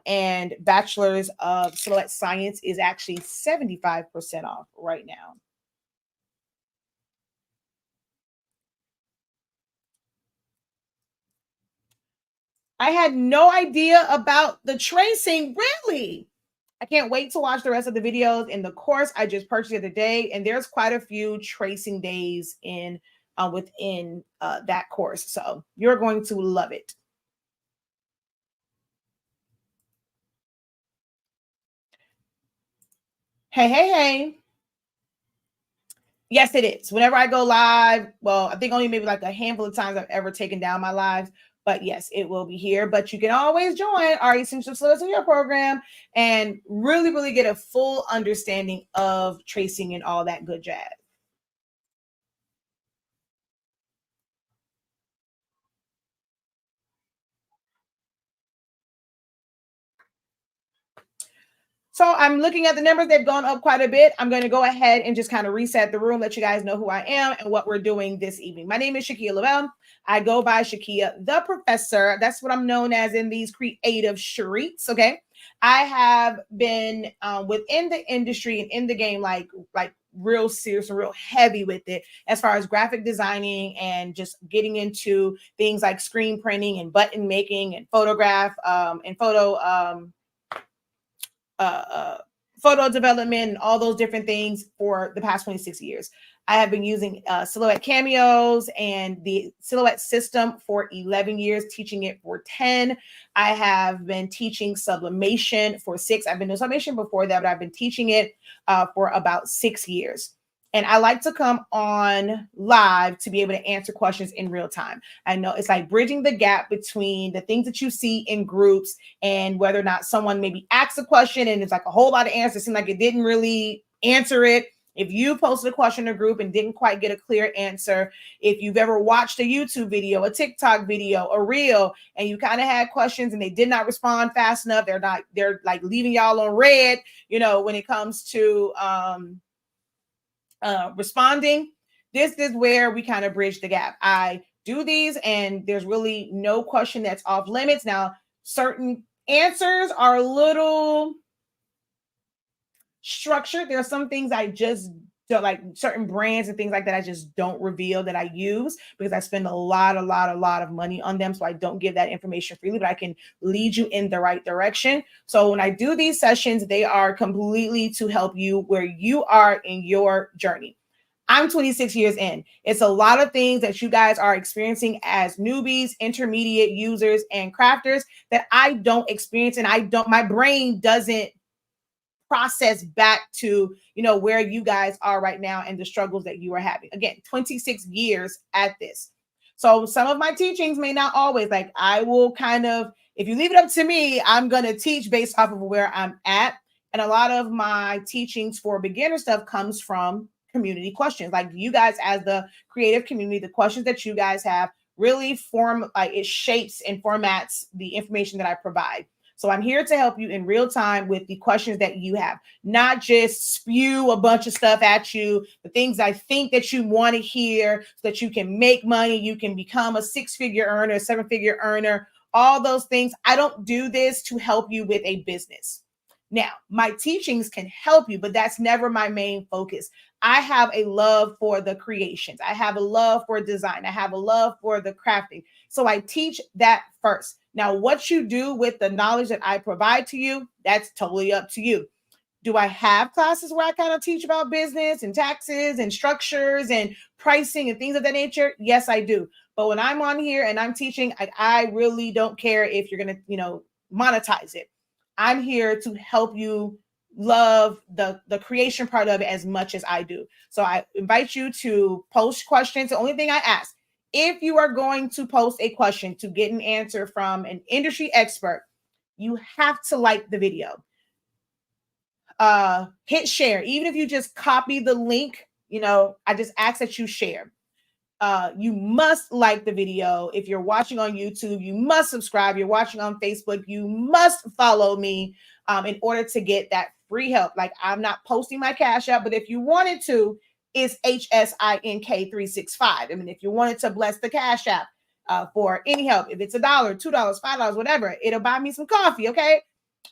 And Bachelors of Silhouette Science is actually 75% off right now. I had no idea about the tracing, really. I can't wait to watch the rest of the videos in the course I just purchased the other day, and there's quite a few tracing days in within that course, so you're going to love it. Hey. Yes, it is. Whenever I go live, well, I think only maybe like a handful of times I've ever taken down my lives, but yes, it will be here. But you can always join our Essential Silhouette Studio program and really, really get a full understanding of tracing and all that good jazz. So I'm looking at the numbers. They've gone up quite a bit. I'm going to go ahead and just kind of reset the room, let you guys know who I am and what we're doing this evening. My name is Shakia Lavelle. I go by Shakia the Professor. That's what I'm known as in these creative streets. Okay. I have been within the industry and in the game like real serious and real heavy with it as far as graphic designing and just getting into things like screen printing and button making and photograph and photo development and all those different things for the past 26 years. I have been using Silhouette Cameos and the Silhouette system for 11 years, teaching it for 10. I have been teaching Sublimation for 6. I've been doing Sublimation before that, but I've been teaching it for about 6 years. And I like to come on live to be able to answer questions in real time. I know it's like bridging the gap between the things that you see in groups and whether or not someone maybe asks a question and it's like a whole lot of answers, seem like it didn't really answer it. If you posted a question in a group and didn't quite get a clear answer, if you've ever watched a YouTube video, a TikTok video, a reel, and you kind of had questions and they did not respond fast enough, they're like leaving y'all on red, when it comes to responding, this is where we kind of bridge the gap. I do these and there's really no question that's off limits. Now, certain answers are a little structured. There are some things I just don't like, certain brands and things like that I just don't reveal that I use because I spend a lot of money on them. So I don't give that information freely, but I can lead you in the right direction. So when I do these sessions, they are completely to help you where you are in your journey. I'm 26 years in. It's a lot of things that you guys are experiencing as newbies, intermediate users, and crafters that I don't experience, and my brain doesn't process back to, where you guys are right now and the struggles that you are having. Again, 26 years at this. So some of my teachings may not always, like I will kind of, if you leave it up to me, I'm going to teach based off of where I'm at. And a lot of my teachings for beginner stuff comes from community questions. Like you guys as the creative community, the questions that you guys have really form, like it shapes and formats the information that I provide. So I'm here to help you in real time with the questions that you have, not just spew a bunch of stuff at you, the things I think that you want to hear so that you can make money, you can become a 6-figure earner, 7-figure earner, all those things. I don't do this to help you with a business. Now, my teachings can help you, but that's never my main focus. I have a love for the creations. I have a love for design. I have a love for the crafting. So I teach that first. Now, what you do with the knowledge that I provide to you, that's totally up to you. Do I have classes where I kind of teach about business and taxes and structures and pricing and things of that nature? Yes, I do. But when I'm on here and I'm teaching, I really don't care if you're going to, monetize it. I'm here to help you love the creation part of it as much as I do. So I invite you to post questions. The only thing I ask, if you are going to post a question to get an answer from an industry expert, You have to like the video. Hit share. Even if you just copy the link, I just ask that you share. You must like the video. If you're watching on YouTube, you must subscribe. You're watching on Facebook, you must follow me in order to get that free help. Like, I'm not posting my Cash App, but if you wanted to, it's HSINK365. I mean, if you wanted to bless the Cash App for any help, if it's $1, $2, $5, whatever, it'll buy me some coffee, okay?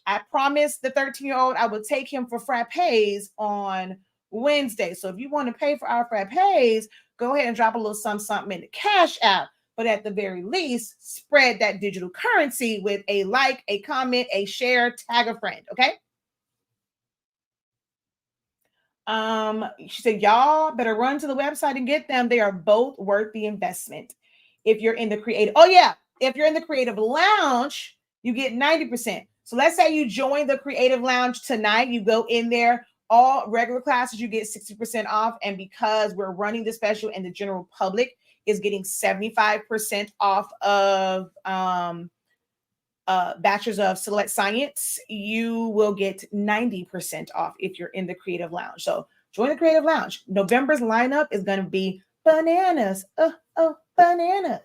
I promised the 13-year-old I would take him for frappes on Wednesday. So if you want to pay for our frappes, go ahead and drop a little something in the Cash App. But at the very least, spread that digital currency with a like, a comment, a share, tag a friend, okay? She said, y'all better run to the website and get them. They are both worth the investment. If you're in the creative, if you're in the creative lounge, you get 90%. So let's say you join the creative lounge tonight, you go in there, all regular classes, you get 60% off. And because we're running the special and the general public is getting 75% off of Bachelors of Select Science, you will get 90% off if you're in the creative lounge. So join the creative lounge. November's lineup is going to be bananas. Bananas.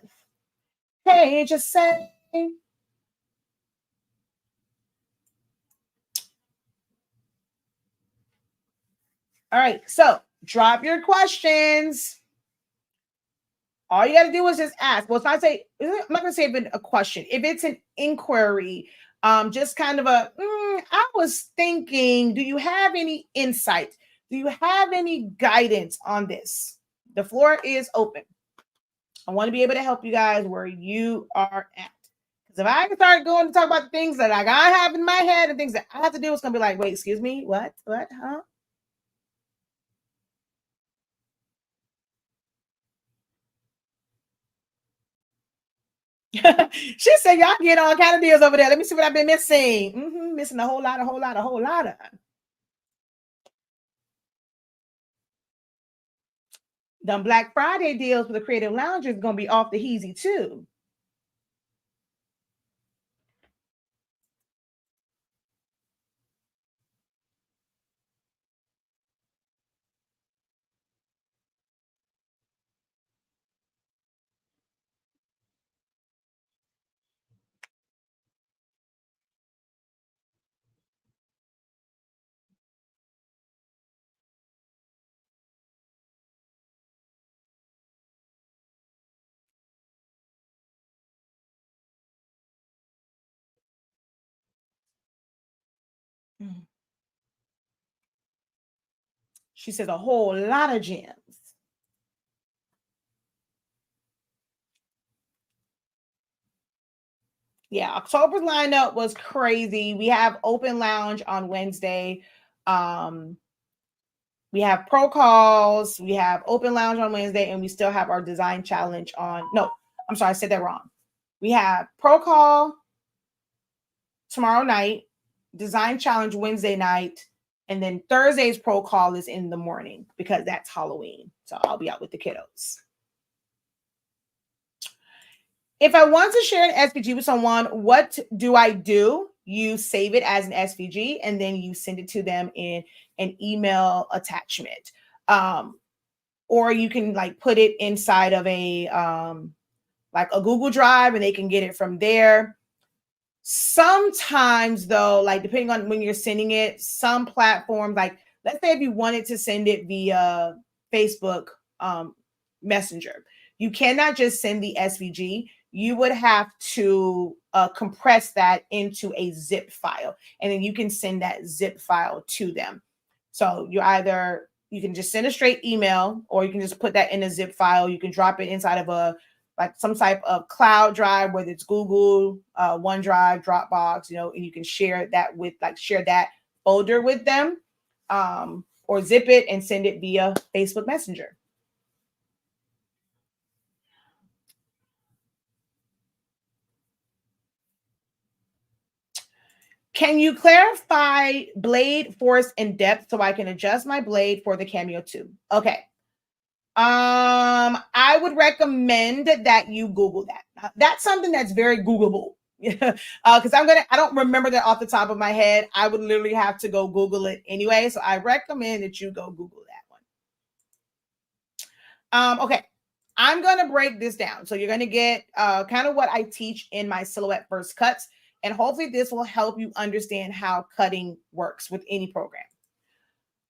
Hey, just say. All right, so drop your questions. All you got to do is just ask. Well, I'm not going to say even a question. If it's an inquiry, just kind of I was thinking, do you have any insight? Do you have any guidance on this? The floor is open. I want to be able to help you guys where you are at. Because if I can start going to talk about the things that I have in my head and things that I have to do, it's going to be like, wait, excuse me, what, huh? She said, y'all get all kind of deals over there. Let me see what I've been missing. Missing a whole lot of. Them Black Friday deals for the creative lounge is going to be off the heezy too. She says a whole lot of gems. Yeah, October's lineup was crazy. We have open lounge on Wednesday. We have pro calls. We have open lounge on Wednesday, and we still have our design challenge on. No, I'm sorry, I said that wrong. We have pro call tomorrow night, design challenge Wednesday night, and then Thursday's pro call is in the morning because that's Halloween. So I'll be out with the kiddos. If I want to share an SVG with someone, what do I do? You save it as an SVG and then you send it to them in an email attachment. Or you can like put it inside of a like a Google Drive and they can get it from there. Sometimes though, like depending on when you're sending it, some platforms, like let's say if you wanted to send it via Facebook Messenger, you cannot just send the SVG. You would have to compress that into a zip file, and then you can send that zip file to them. So you can just send a straight email, or you can just put that in a zip file. You can drop it inside of like some type of cloud drive, whether it's Google, OneDrive, Dropbox, and you can share that folder with them, or zip it and send it via Facebook Messenger. Can you clarify blade force and depth so I can adjust my blade for the Cameo 2? Okay. I would recommend that you Google that. That's something that's very Googleable. because I don't remember that off the top of my head. I would literally have to go Google it anyway. So I recommend that you go Google that one. Okay. I'm going to break this down. So you're going to get kind of what I teach in my silhouette first cuts. And hopefully this will help you understand how cutting works with any program.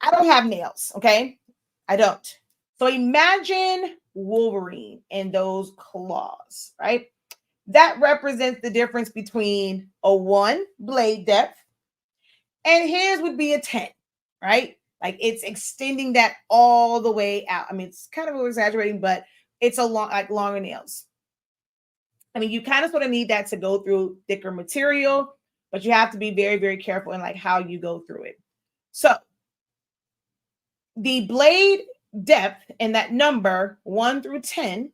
I don't have nails. Okay. I don't. So imagine Wolverine and those claws, right? That represents the difference between a 1 blade depth and his would be a 10, right? Like it's extending that all the way out. I mean, it's kind of exaggerating, but it's a long, like longer nails. I mean, you kind of sort of need that to go through thicker material, but you have to be very, very careful in like how you go through it. So the blade depth and that number 1 through 10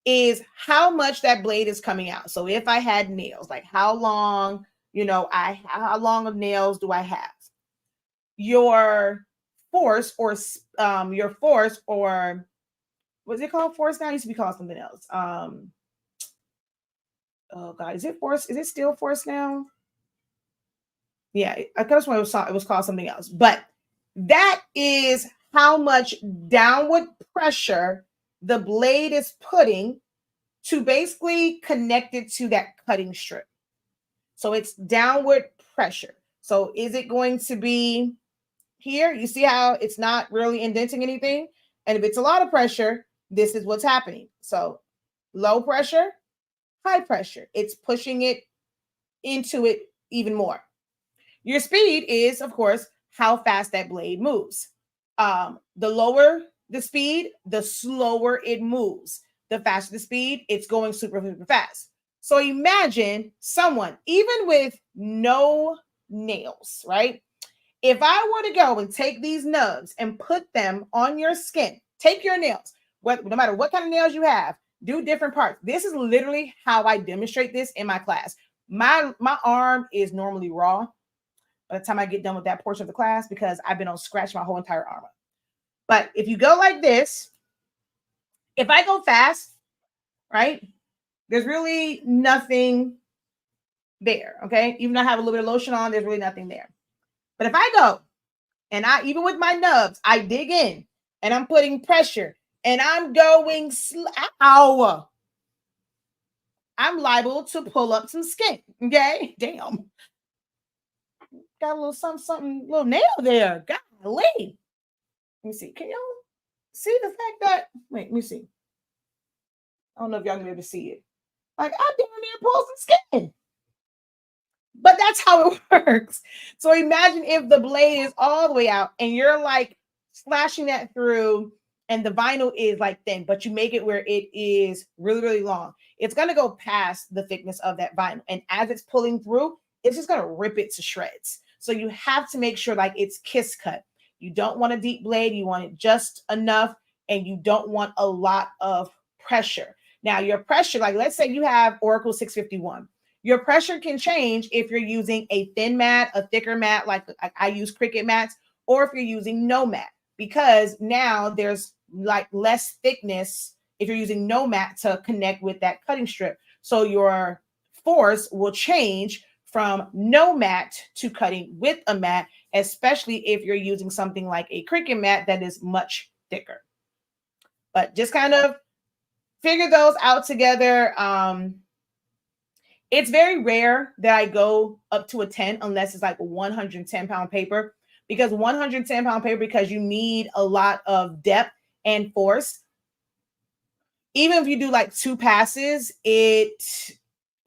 is how much that blade is coming out. So if I had nails, like how long, how long of nails do I have? Your force or what's it called? Force now? It used to be called something else. Oh God, is it force? Is it still force now? Yeah, I could have sworn it was called something else. But that is how much downward pressure the blade is putting to basically connect it to that cutting strip. So it's downward pressure. So is it going to be here? You see how it's not really indenting anything? And if it's a lot of pressure, this is what's happening. So low pressure, high pressure. It's pushing it into it even more. Your speed is, of course, how fast that blade moves. The lower the speed, the slower it moves. The faster the speed, it's going super, super fast. So imagine someone, even with no nails, right? If I were to go and take these nubs and put them on your skin, take your nails, no matter what kind of nails you have, do different parts. This is literally how I demonstrate this in my class. My arm is normally raw by the time I get done with that portion of the class because I've been on scratch my whole entire arm. But if you go like this, if I go fast, right, there's really nothing there, okay? Even though I have a little bit of lotion on, there's really nothing there. But if I go and even with my nubs, I dig in and I'm putting pressure and I'm going ow, I'm liable to pull up some skin, okay? Damn. Got a little something, little nail there. Golly. Let me see. Can y'all see the fact that, wait, let me see. I don't know if y'all can be able to see it. Like, I damn near pulled some skin. But that's how it works. So imagine if the blade is all the way out and you're like slashing that through and the vinyl is like thin, but you make it where it is really, really long. It's going to go past the thickness of that vinyl. And as it's pulling through, it's just going to rip it to shreds. So you have to make sure like it's kiss cut. You don't want a deep blade. You want it just enough and you don't want a lot of pressure. Now your pressure, like let's say you have Oracle 651. Your pressure can change if you're using a thin mat, a thicker mat, like I use Cricut mats, or if you're using no mat, because now there's like less thickness if you're using no mat to connect with that cutting strip. So your force will change from no mat to cutting with a mat, especially if you're using something like a Cricut mat that is much thicker. But just kind of figure those out together. It's very rare that I go up to a 10 unless it's like a 110-pound paper, because 110-pound paper, because you need a lot of depth and force. Even if you do like 2 passes, it's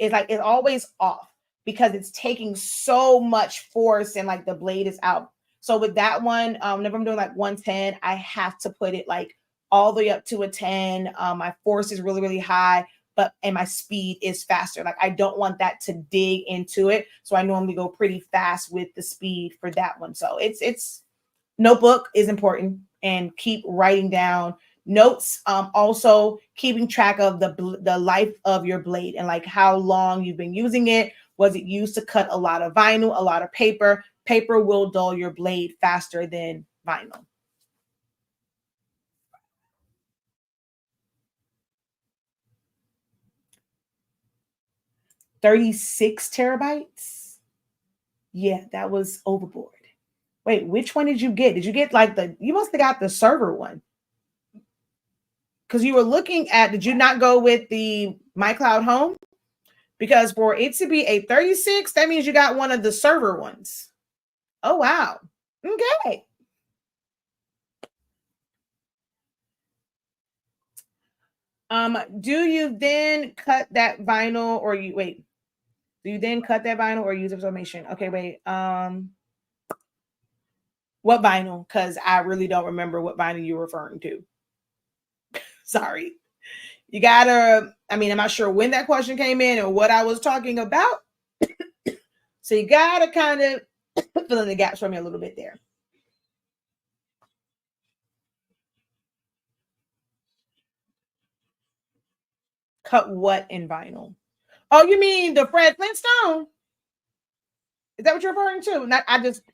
always off because it's taking so much force and like the blade is out. So with that one, whenever I'm doing like 110, I have to put it like all the way up to a 10. My force is really, really high, and my speed is faster. Like I don't want that to dig into it. So I normally go pretty fast with the speed for that one. So it's notebook is important and keep writing down notes. Also keeping track of the life of your blade and like how long you've been using it. Was it used to cut a lot of vinyl, a lot of paper? Paper will dull your blade faster than vinyl. 36 terabytes. Yeah, that was overboard. Wait, which one did you get? Did you get like you must have got the server one. Because you were looking at, did you not go with the MyCloud Home? Because for it to be a 36, that means you got one of the server ones. Oh, wow. Okay. Do you then cut that vinyl or you wait? Do you then cut that vinyl or use sublimation? Okay, wait. What vinyl? Because I really don't remember what vinyl you're referring to. Sorry. You gotta, I mean, I'm not sure when that question came in and what I was talking about. So you gotta kind of fill in the gaps for me a little bit there. Cut what in vinyl? Oh, you mean the Fred Flintstone? Is that what you're referring to? Not,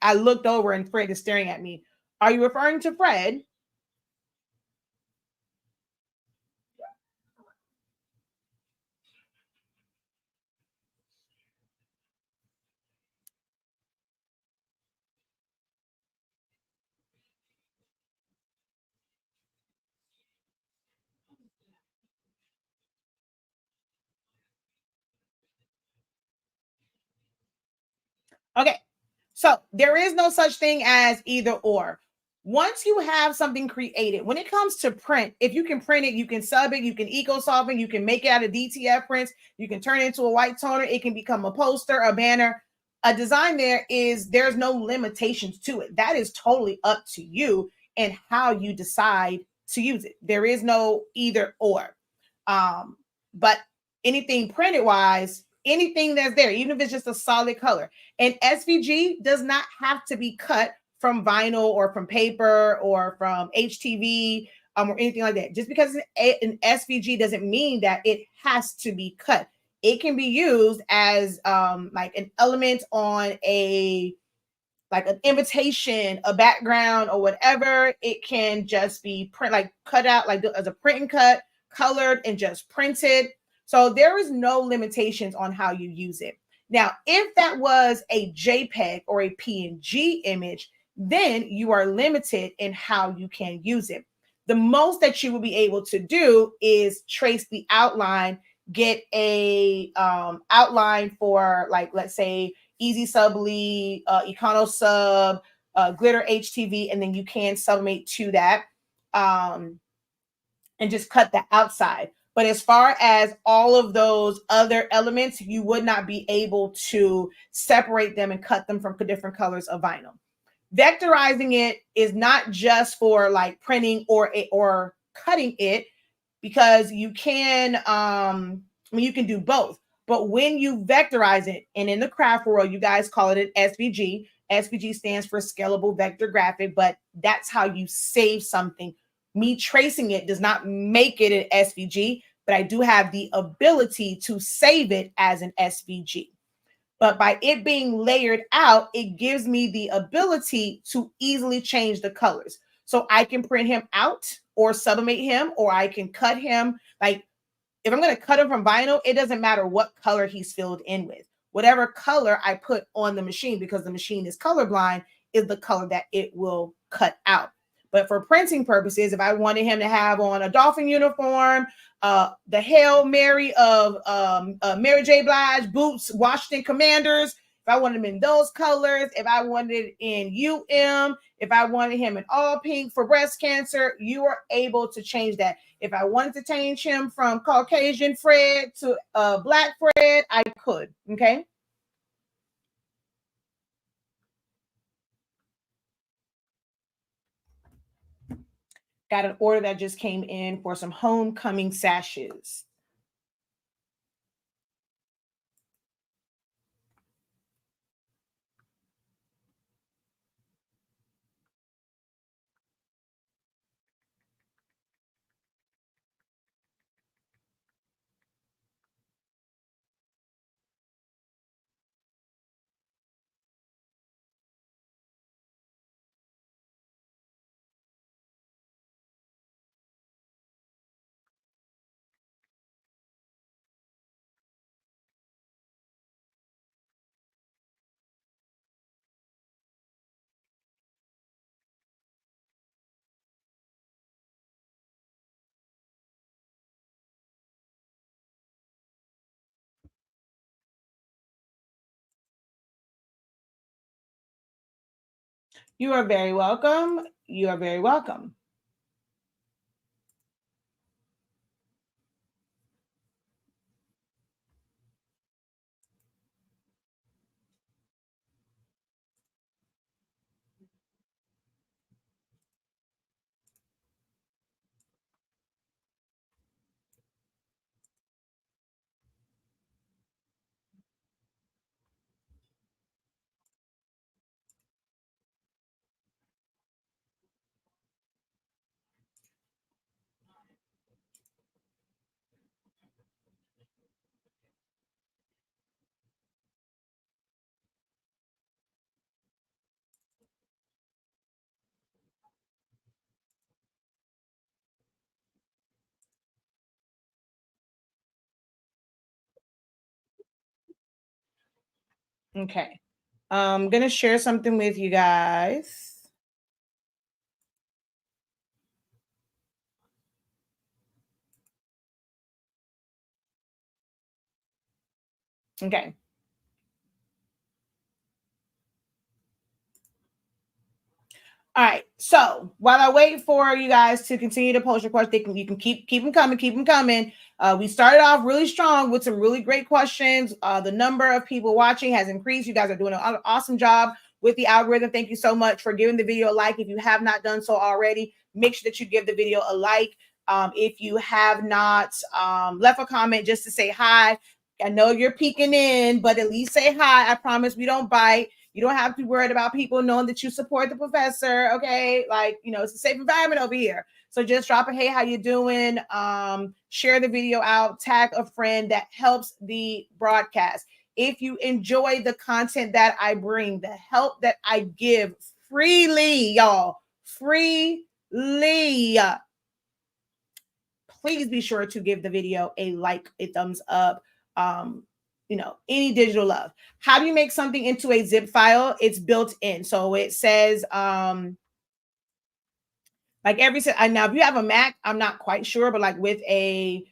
I looked over and Fred is staring at me. Are you referring to Fred? Okay. So there is no such thing as either or. Once you have something created, when it comes to print, if you can print it, you can sub it, you can eco soften, you can make it out of DTF prints, you can turn it into a white toner, it can become a poster, a banner, a design. There's no limitations to it. That is totally up to you and how you decide to use it. There is no either or. But anything printed wise, anything that's there, even if it's just a solid color, and SVG does not have to be cut from vinyl or from paper or from HTV or anything like that. Just because an SVG doesn't mean that it has to be cut. It can be used as like an element on a like an invitation, a background, or whatever. It can just be print like cut out like as a print and cut, colored and just printed. So there is no limitations on how you use it. Now, if that was a JPEG or a PNG image, then you are limited in how you can use it. The most that you will be able to do is trace the outline, get a outline for like, let's say, Easy Subly, Econo Sub, Glitter HTV, and then you can sublimate to that and just cut the outside. But as far as all of those other elements, you would not be able to separate them and cut them from different colors of vinyl. Vectorizing it is not just for like printing or cutting it, because you can you can do both. But when you vectorize it, and in the craft world, you guys call it an SVG. SVG stands for scalable vector graphic, but that's how you save something. Me tracing it does not make it an SVG, but I do have the ability to save it as an SVG. But by it being layered out, it gives me the ability to easily change the colors. So I can print him out or sublimate him, or I can cut him. Like if I'm going to cut him from vinyl, it doesn't matter what color he's filled in with. Whatever color I put on the machine, because the machine is colorblind, is the color that it will cut out. But for printing purposes, if I wanted him to have on a dolphin uniform, the Hail Mary of Mary J. Blige, boots, Washington Commanders, if I wanted him in those colors, if I wanted it in if I wanted him in all pink for breast cancer, you are able to change that. If I wanted to change him from Caucasian Fred to Black Fred, I could. Okay. Got an order that just came in for some homecoming sashes. You are very welcome. You are very welcome. Okay. I'm going to share something with you guys. Okay. All right. So while I wait for you guys to continue to post your questions, you can keep them coming, keep them coming. We started off really strong with some really great questions. The number of people watching has increased. You guys are doing an awesome job with the algorithm. Thank you so much for giving the video a like. If you have not done so already, make sure that you give the video a like. If you have not left a comment just to say hi, I know you're peeking in, but at least say hi. I promise we don't bite. You don't have to be worried about people knowing that you support the professor. Okay. Like, it's a safe environment over here. So just drop a hey, how you doing? Share the video out, tag a friend. That helps the broadcast. If you enjoy the content that I bring, the help that I give freely, y'all, freely, please be sure to give the video a like, a thumbs up, any digital love. How do you make something into a zip file? It's built in. So it says, like now if you have a Mac, I'm not quite sure, but like with a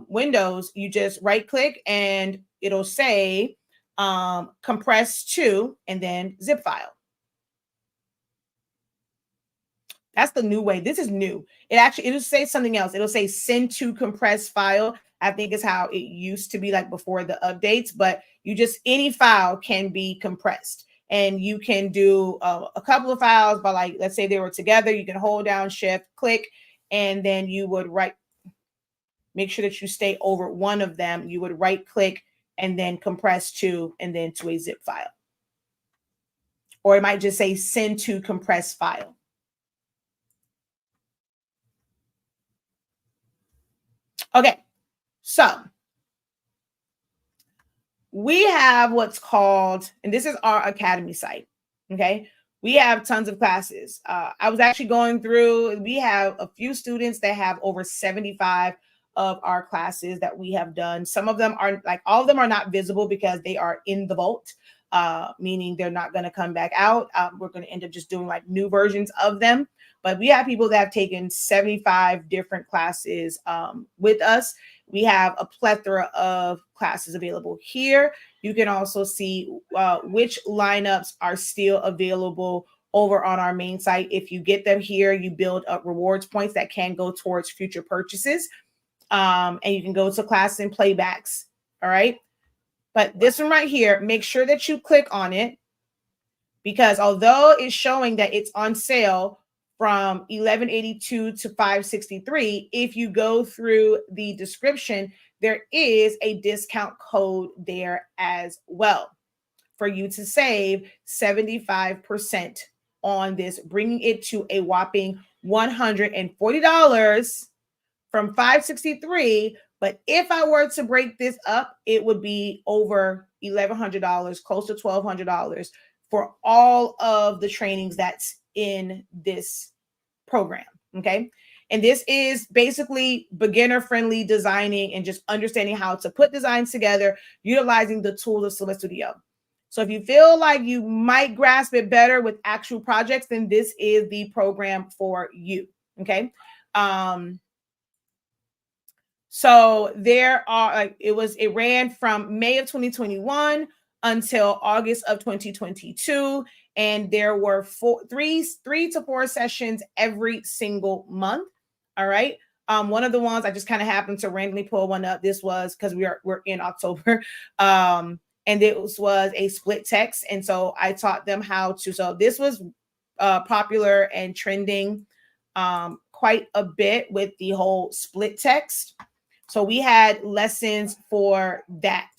Windows, you just right click and it'll say compress to and then zip file. That's the new way. This is new. It'll say something else. It'll say send to compressed file. I think is how it used to be like before the updates, but any file can be compressed and you can do a couple of files by like, let's say they were together. You can hold down shift, click, and then you would make sure that you stay over one of them. You would right click and then compress to, and then to a zip file. Or it might just say send to compressed file. Okay, so we have what's called, and this is our academy site. Okay. We have tons of classes. I was actually going through, we have a few students that have over 75 of our classes that we have done. Some of them are like, all of them are not visible because they are in the vault, meaning they're not going to come back out. We're going to end up just doing like new versions of them. But we have people that have taken 75 different classes with us. We have a plethora of classes available here. You can also see which lineups are still available over on our main site. If you get them here, you build up rewards points that can go towards future purchases. And you can go to classes and playbacks. All right. But this one right here, make sure that you click on it, because although it's showing that it's on sale from 1182 to 563, if you go through the description, there is a discount code there as well for you to save 75% on this, bringing it to a whopping $140 from 563. But if I were to break this up, it would be over $1,100, close to $1,200 for all of the trainings that's in this program. Okay. And this is basically beginner friendly designing and just understanding how to put designs together, utilizing the tools of Silhouette Studio. So if you feel like you might grasp it better with actual projects, then this is the program for you. Okay. So there are it ran from May of 2021 until August of 2022. and there were three to four sessions every single month. All right. One of the ones I just kind of happened to randomly pull one up. This was because we're in October. And it was a split text. And so I taught them how to, so this was popular and trending quite a bit with the whole split text. So we had lessons for that.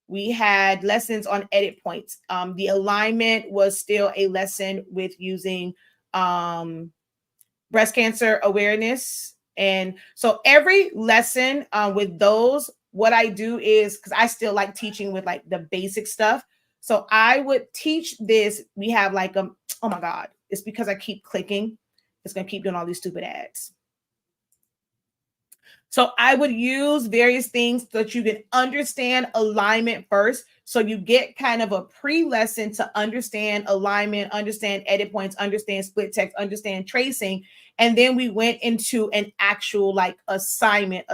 We had lessons on edit points. The alignment was still a lesson with using breast cancer awareness. And so every lesson with those, what I do is, because I still like teaching with like the basic stuff. So I would teach this. We have like, oh my God, it's because I keep clicking. It's going to keep doing all these stupid ads. So I would use various things so that you can understand alignment first. So you get kind of a pre-lesson to understand alignment, understand edit points, understand split text, understand tracing. And then we went into an actual like assignment,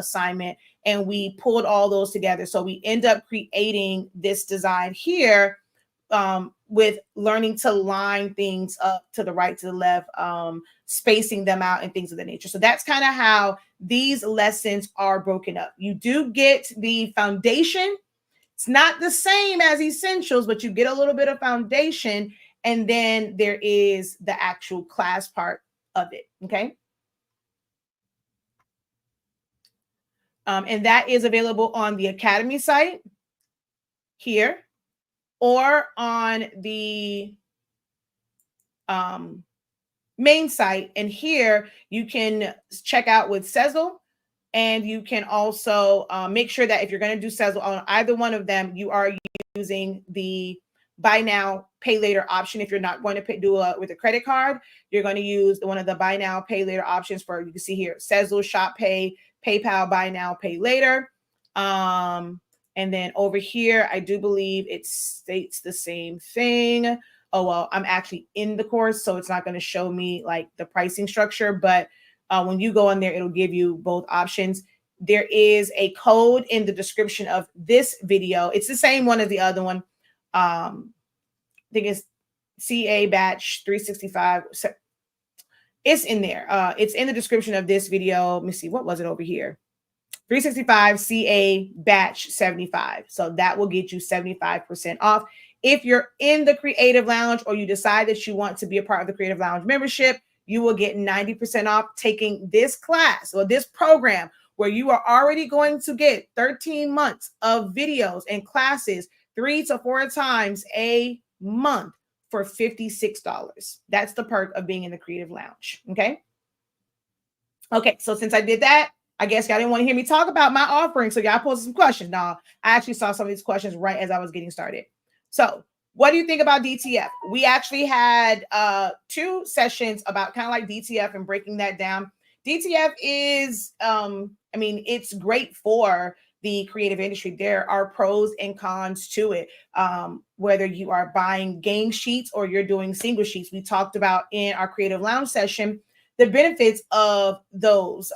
and we pulled all those together. So we end up creating this design here with learning to line things up to the right, to the left, spacing them out and things of that nature. So that's kind of how these lessons are broken up. You do get the foundation. It's not the same as essentials, but you get a little bit of foundation. And then there is the actual class part of it. Okay. And that is available on the Academy site here, or on the main site. And here you can check out with Sezzle, and you can also make sure that if you're going to do Sezzle on either one of them, you are using the buy now, pay later option. If you're not going to do it with a credit card, you're going to use one of the buy now, pay later options for, you can see here, Sezzle, Shop Pay, PayPal, buy now, pay later. And then over here, I do believe it states the same thing. Oh, well, I'm actually in the course, so it's not going to show me like the pricing structure. But when you go in there, it'll give you both options. There is a code in the description of this video. It's the same one as the other one. I think it's CA batch 365. It's in there. It's in the description of this video. Let me see. What was it over here? 365 CA batch 75. So that will get you 75% off. If you're in the Creative Lounge, or you decide that you want to be a part of the Creative Lounge membership, you will get 90% off taking this class or this program, where you are already going to get 13 months of videos and classes 3 to 4 times a month for $56. That's the perk of being in the Creative Lounge. Okay. Okay. So since I did that, I guess y'all didn't want to hear me talk about my offering, so y'all posted some questions. Now, I actually saw some of these questions right as I was getting started. So what do you think about DTF? We actually had 2 sessions about kind of like DTF and breaking that down. DTF is, I mean, it's great for the creative industry. There are pros and cons to it. Whether you are buying gang sheets or you're doing single sheets, we talked about in our Creative Lounge session the benefits of those,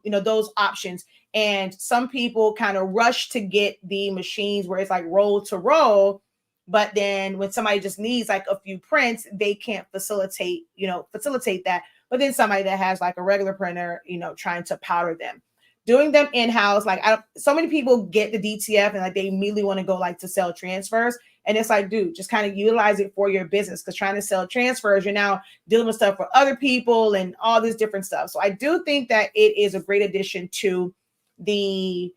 those options. And some people kind of rush to get the machines where it's like roll to roll, but then when somebody just needs like a few prints, they can't facilitate that. But then somebody that has like a regular printer, trying to powder them, doing them in-house, like so many people get the DTF and like they immediately want to go like to sell transfers. And it's like, dude, just kind of utilize it for your business, because trying to sell transfers, you're now dealing with stuff for other people and all this different stuff. So I do think that it is a great addition to the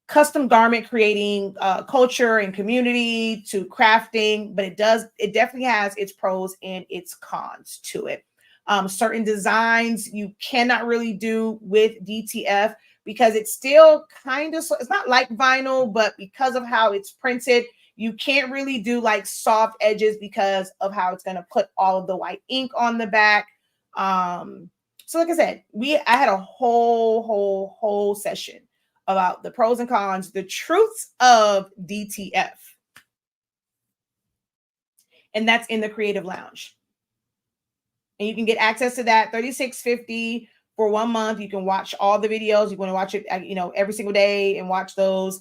custom garment creating culture and community, to crafting, but it definitely has its pros and its cons to it. Certain designs you cannot really do with DTF because it's still kind of, it's not like vinyl, but because of how it's printed, you can't really do like soft edges because of how it's going to put all of the white ink on the back. So like I said, I had a whole session about the pros and cons, the truths of DTF. And that's in the Creative Lounge. And you can get access to that $36.50 for 1 month. You can watch all the videos. You want to watch it, every single day and watch those.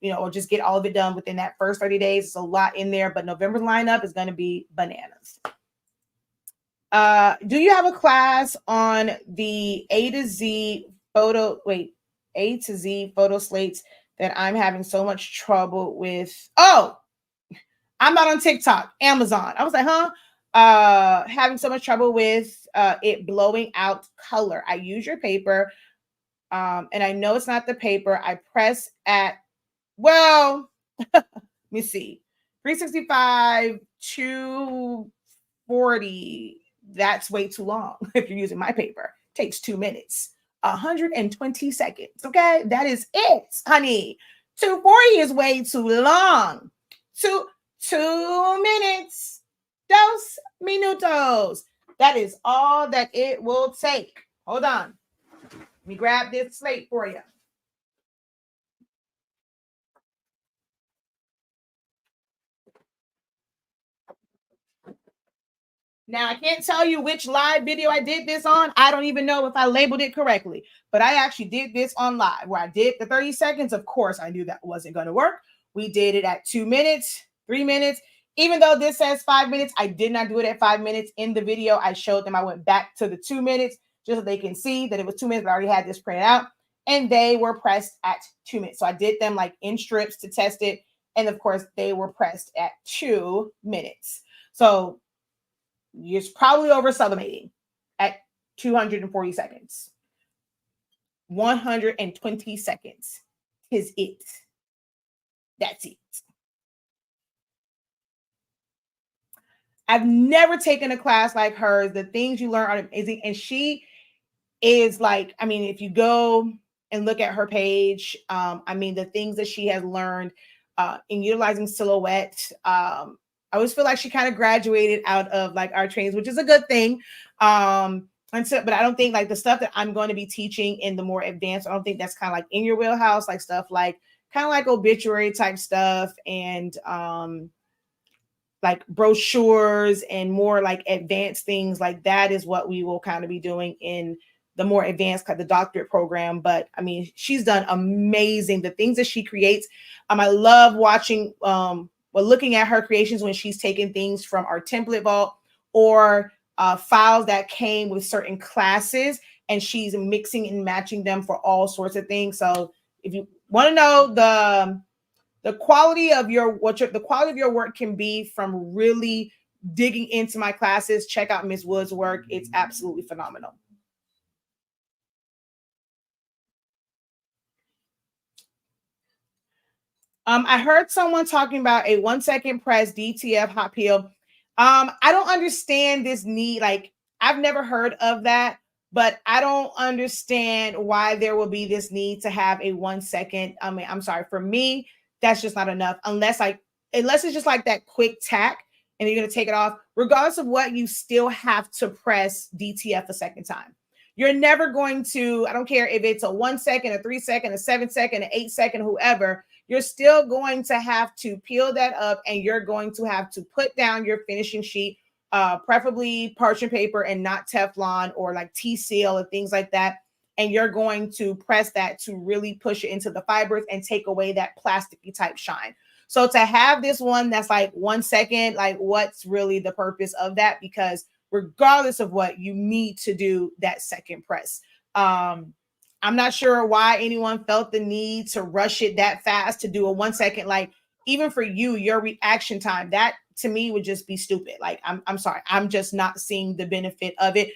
or just get all of it done within that first 30 days. It's a lot in there, but November's lineup is going to be bananas. Do you have a class on the A to Z photo slates that I'm having so much trouble with? Oh, I'm not on TikTok, Amazon. I was like, having so much trouble with it blowing out color. I use your paper, and I know it's not the paper. I press at, well, let me see, 365, 240. That's way too long. If you're using my paper, it takes 2 minutes, 120 seconds. Okay, that is it, honey. 240 is way too long. 2 minutes, 2 minutos. That is all that it will take. Hold on. Let me grab this slate for you. Now, I can't tell you which live video I did this on. I don't even know if I labeled it correctly, but I actually did this on live where I did the 30 seconds. Of course, I knew that wasn't going to work. We did it at 2 minutes, 3 minutes. Even though this says 5 minutes, I did not do it at 5 minutes. In the video, I showed them I went back to the 2 minutes just so they can see that it was 2 minutes. I already had this printed out, and they were pressed at 2 minutes. So I did them like in strips to test it. And of course, they were pressed at 2 minutes. So you're probably over sublimating at 240 seconds. 120 seconds is it. That's it. I've never taken a class like hers. The things you learn are amazing. And she is like, I mean, if you go and look at her page, I mean, the things that she has learned in utilizing silhouette, I always feel like she kind of graduated out of like our trainings, which is a good thing. And so, but I don't think like the stuff that I'm going to be teaching in the more advanced, I don't think that's kind of like in your wheelhouse, like stuff like kind of like obituary type stuff and like brochures and more like advanced things like that is what we will kind of be doing in the more advanced the doctorate program. But I mean, she's done amazing. The things that she creates. I love watching, looking at her creations when she's taking things from our template vault or files that came with certain classes and she's mixing and matching them for all sorts of things. So if you want to know the quality of the quality of your work can be from really digging into my classes, check out Ms. Wood's work. It's absolutely phenomenal. I heard someone talking about a 1 second press DTF hot peel. I don't understand this need. Like, I've never heard of that, but I don't understand why there will be this need to have a 1 second. I mean, I'm sorry, for me, that's just not enough unless it's just like that quick tack and you're going to take it off. Regardless of what, you still have to press DTF a second time. You're never going to, I don't care if it's a 1 second, a 3 second, a 7 second, an 8 second, whoever, you're still going to have to peel that up and you're going to have to put down your finishing sheet, preferably parchment paper and not Teflon or like T-seal and things like that. And you're going to press that to really push it into the fibers and take away that plasticky type shine. So to have this one that's like 1 second, like what's really the purpose of that? Because regardless of what, you need to do that second press. I'm not sure why anyone felt the need to rush it that fast to do a 1 second. Like, even for you, your reaction time, that to me would just be stupid. Like, I'm sorry. I'm just not seeing the benefit of it.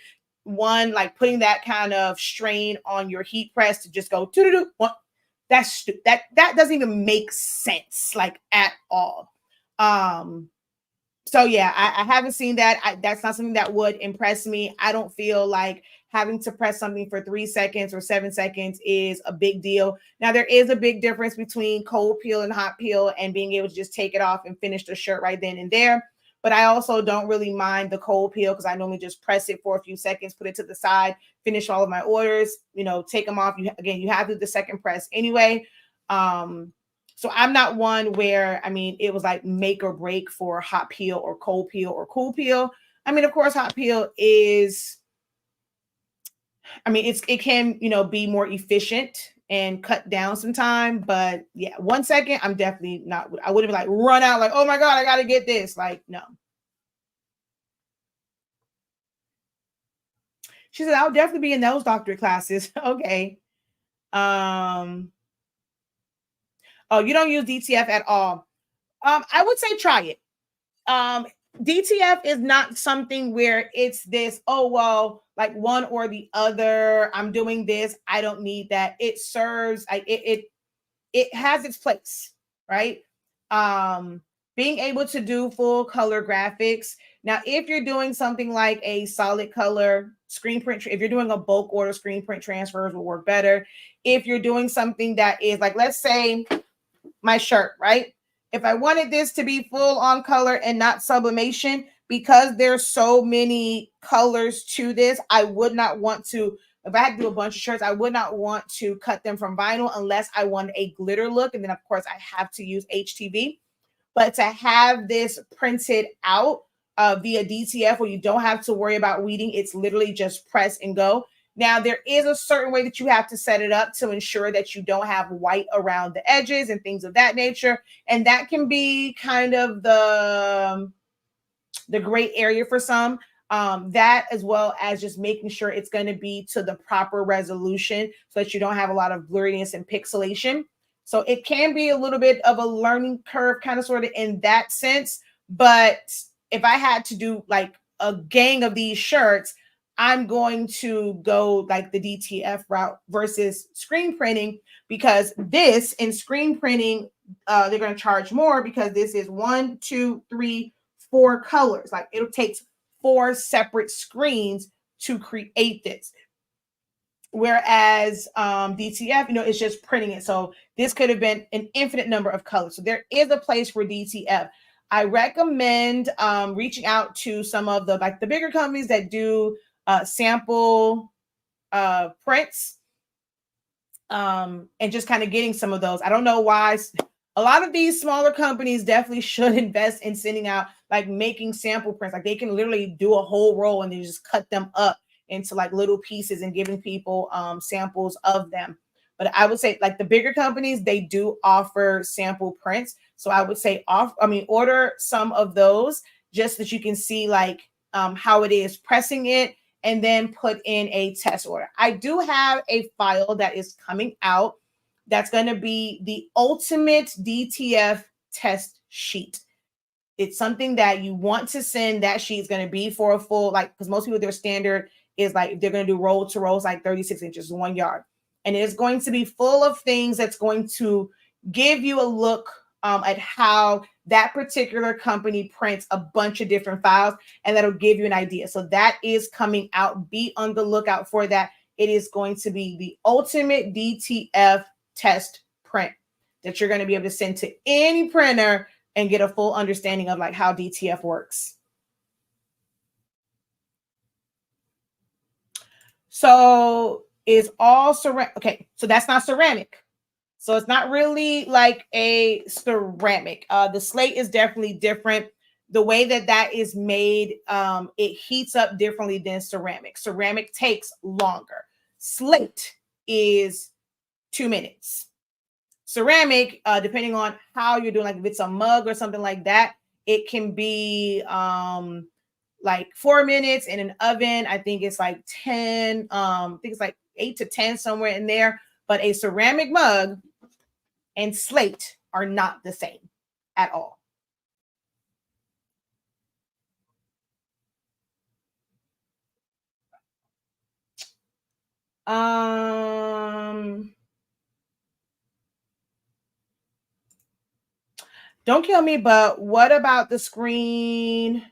One, like putting that kind of strain on your heat press to just go that's that doesn't even make sense, like at all. So yeah, I haven't seen that. That's not something that would impress me. I don't feel like having to press something for 3 seconds or 7 seconds is a big deal. Now, there is a big difference between cold peel and hot peel and being able to just take it off and finish the shirt right then and there. But I also don't really mind the cold peel because I normally just press it for a few seconds, put it to the side, finish all of my orders, take them off. You have to do the second press anyway. So I'm not one where, I mean, it was like make or break for hot peel or cold peel or cool peel. I mean, of course, hot peel is, I mean, it can, be more efficient and cut down some time. But yeah, 1 second, I'm definitely not. I wouldn't like run out like, oh my god, I gotta get this. Like, no. She said, I'll definitely be in those doctorate classes. Okay. Um, oh, you don't use DTF at all. I would say try it. Um, DTF is not something where it's this, oh, well, like one or the other. I'm doing this. I don't need that. It serves, like it has its place, right? Um, being able to do full color graphics. Now, if you're doing something like a solid color screen print, if you're doing a bulk order screen print transfers will work better. If you're doing something that is like, let's say my shirt, right? If I wanted this to be full on color and not sublimation, because there's so many colors to this, I would not want to, if I had to do a bunch of shirts, I would not want to cut them from vinyl unless I want a glitter look. And then, of course, I have to use HTV. But to have this printed out via DTF where you don't have to worry about weeding, it's literally just press and go. Now, there is a certain way that you have to set it up to ensure that you don't have white around the edges and things of that nature. And that can be kind of the gray area for some. That as well as just making sure it's going to be to the proper resolution so that you don't have a lot of blurriness and pixelation. So it can be a little bit of a learning curve, kind of sort of in that sense. But if I had to do like a gang of these shirts, I'm going to go like the DTF route versus screen printing, because this in screen printing, they're going to charge more because this is 1, 2, 3, 4 colors. Like it takes 4 separate screens to create this. Whereas DTF, it's just printing it. So this could have been an infinite number of colors. So there is a place for DTF. I recommend reaching out to some of the bigger companies that do sample prints, and just kind of getting some of those. I don't know why a lot of these smaller companies definitely should invest in sending out, like making sample prints. Like they can literally do a whole roll and then just cut them up into like little pieces and giving people samples of them. But I would say like the bigger companies, they do offer sample prints. So I would say order some of those just that you can see like how it is pressing it, and then put in a test order. I do have a file that is coming out that's going to be the ultimate DTF test sheet. It's something that you want to send. That sheet is going to be for a full, like, because most people, their standard is like, if they're going to do roll to rolls, like 36 inches, 1 yard. And it's going to be full of things that's going to give you a look at how that particular company prints a bunch of different files, and that'll give you an idea. So that is coming out. Be on the lookout for that. It is going to be the ultimate DTF test print that you're going to be able to send to any printer and get a full understanding of like how DTF works. So is all ceramic. Okay, so that's not ceramic. So it's not really like a ceramic. The slate is definitely different. The way that is made, it heats up differently than ceramic. Ceramic takes longer. Slate is 2 minutes. Ceramic, depending on how you're doing, like if it's a mug or something like that, it can be like 4 minutes in an oven. I think it's like 10, I think it's like 8 to 10, somewhere in there. But a ceramic mug and slate are not the same at all. Don't kill me, but what about the screen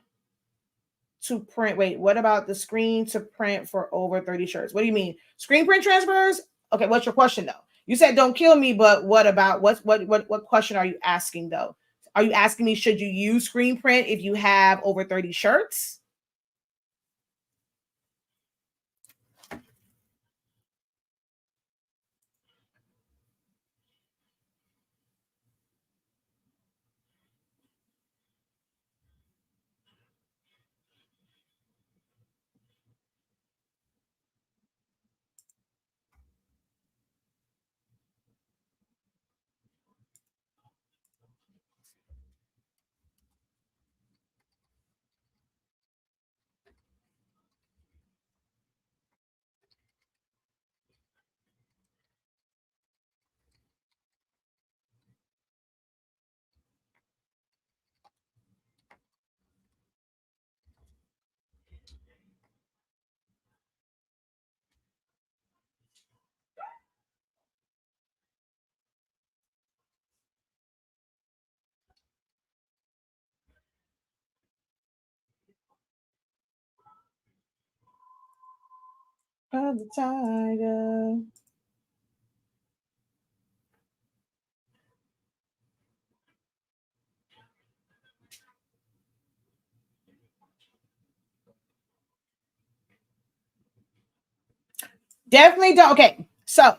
to print? Wait, what about the screen to print for over 30 shirts? What do you mean? Screen print transfers? Okay, what's your question though? You said don't kill me, but what about what question are you asking though? Are you asking me should you use screen print if you have over 30 shirts? of the tiger. Definitely don't. Okay, so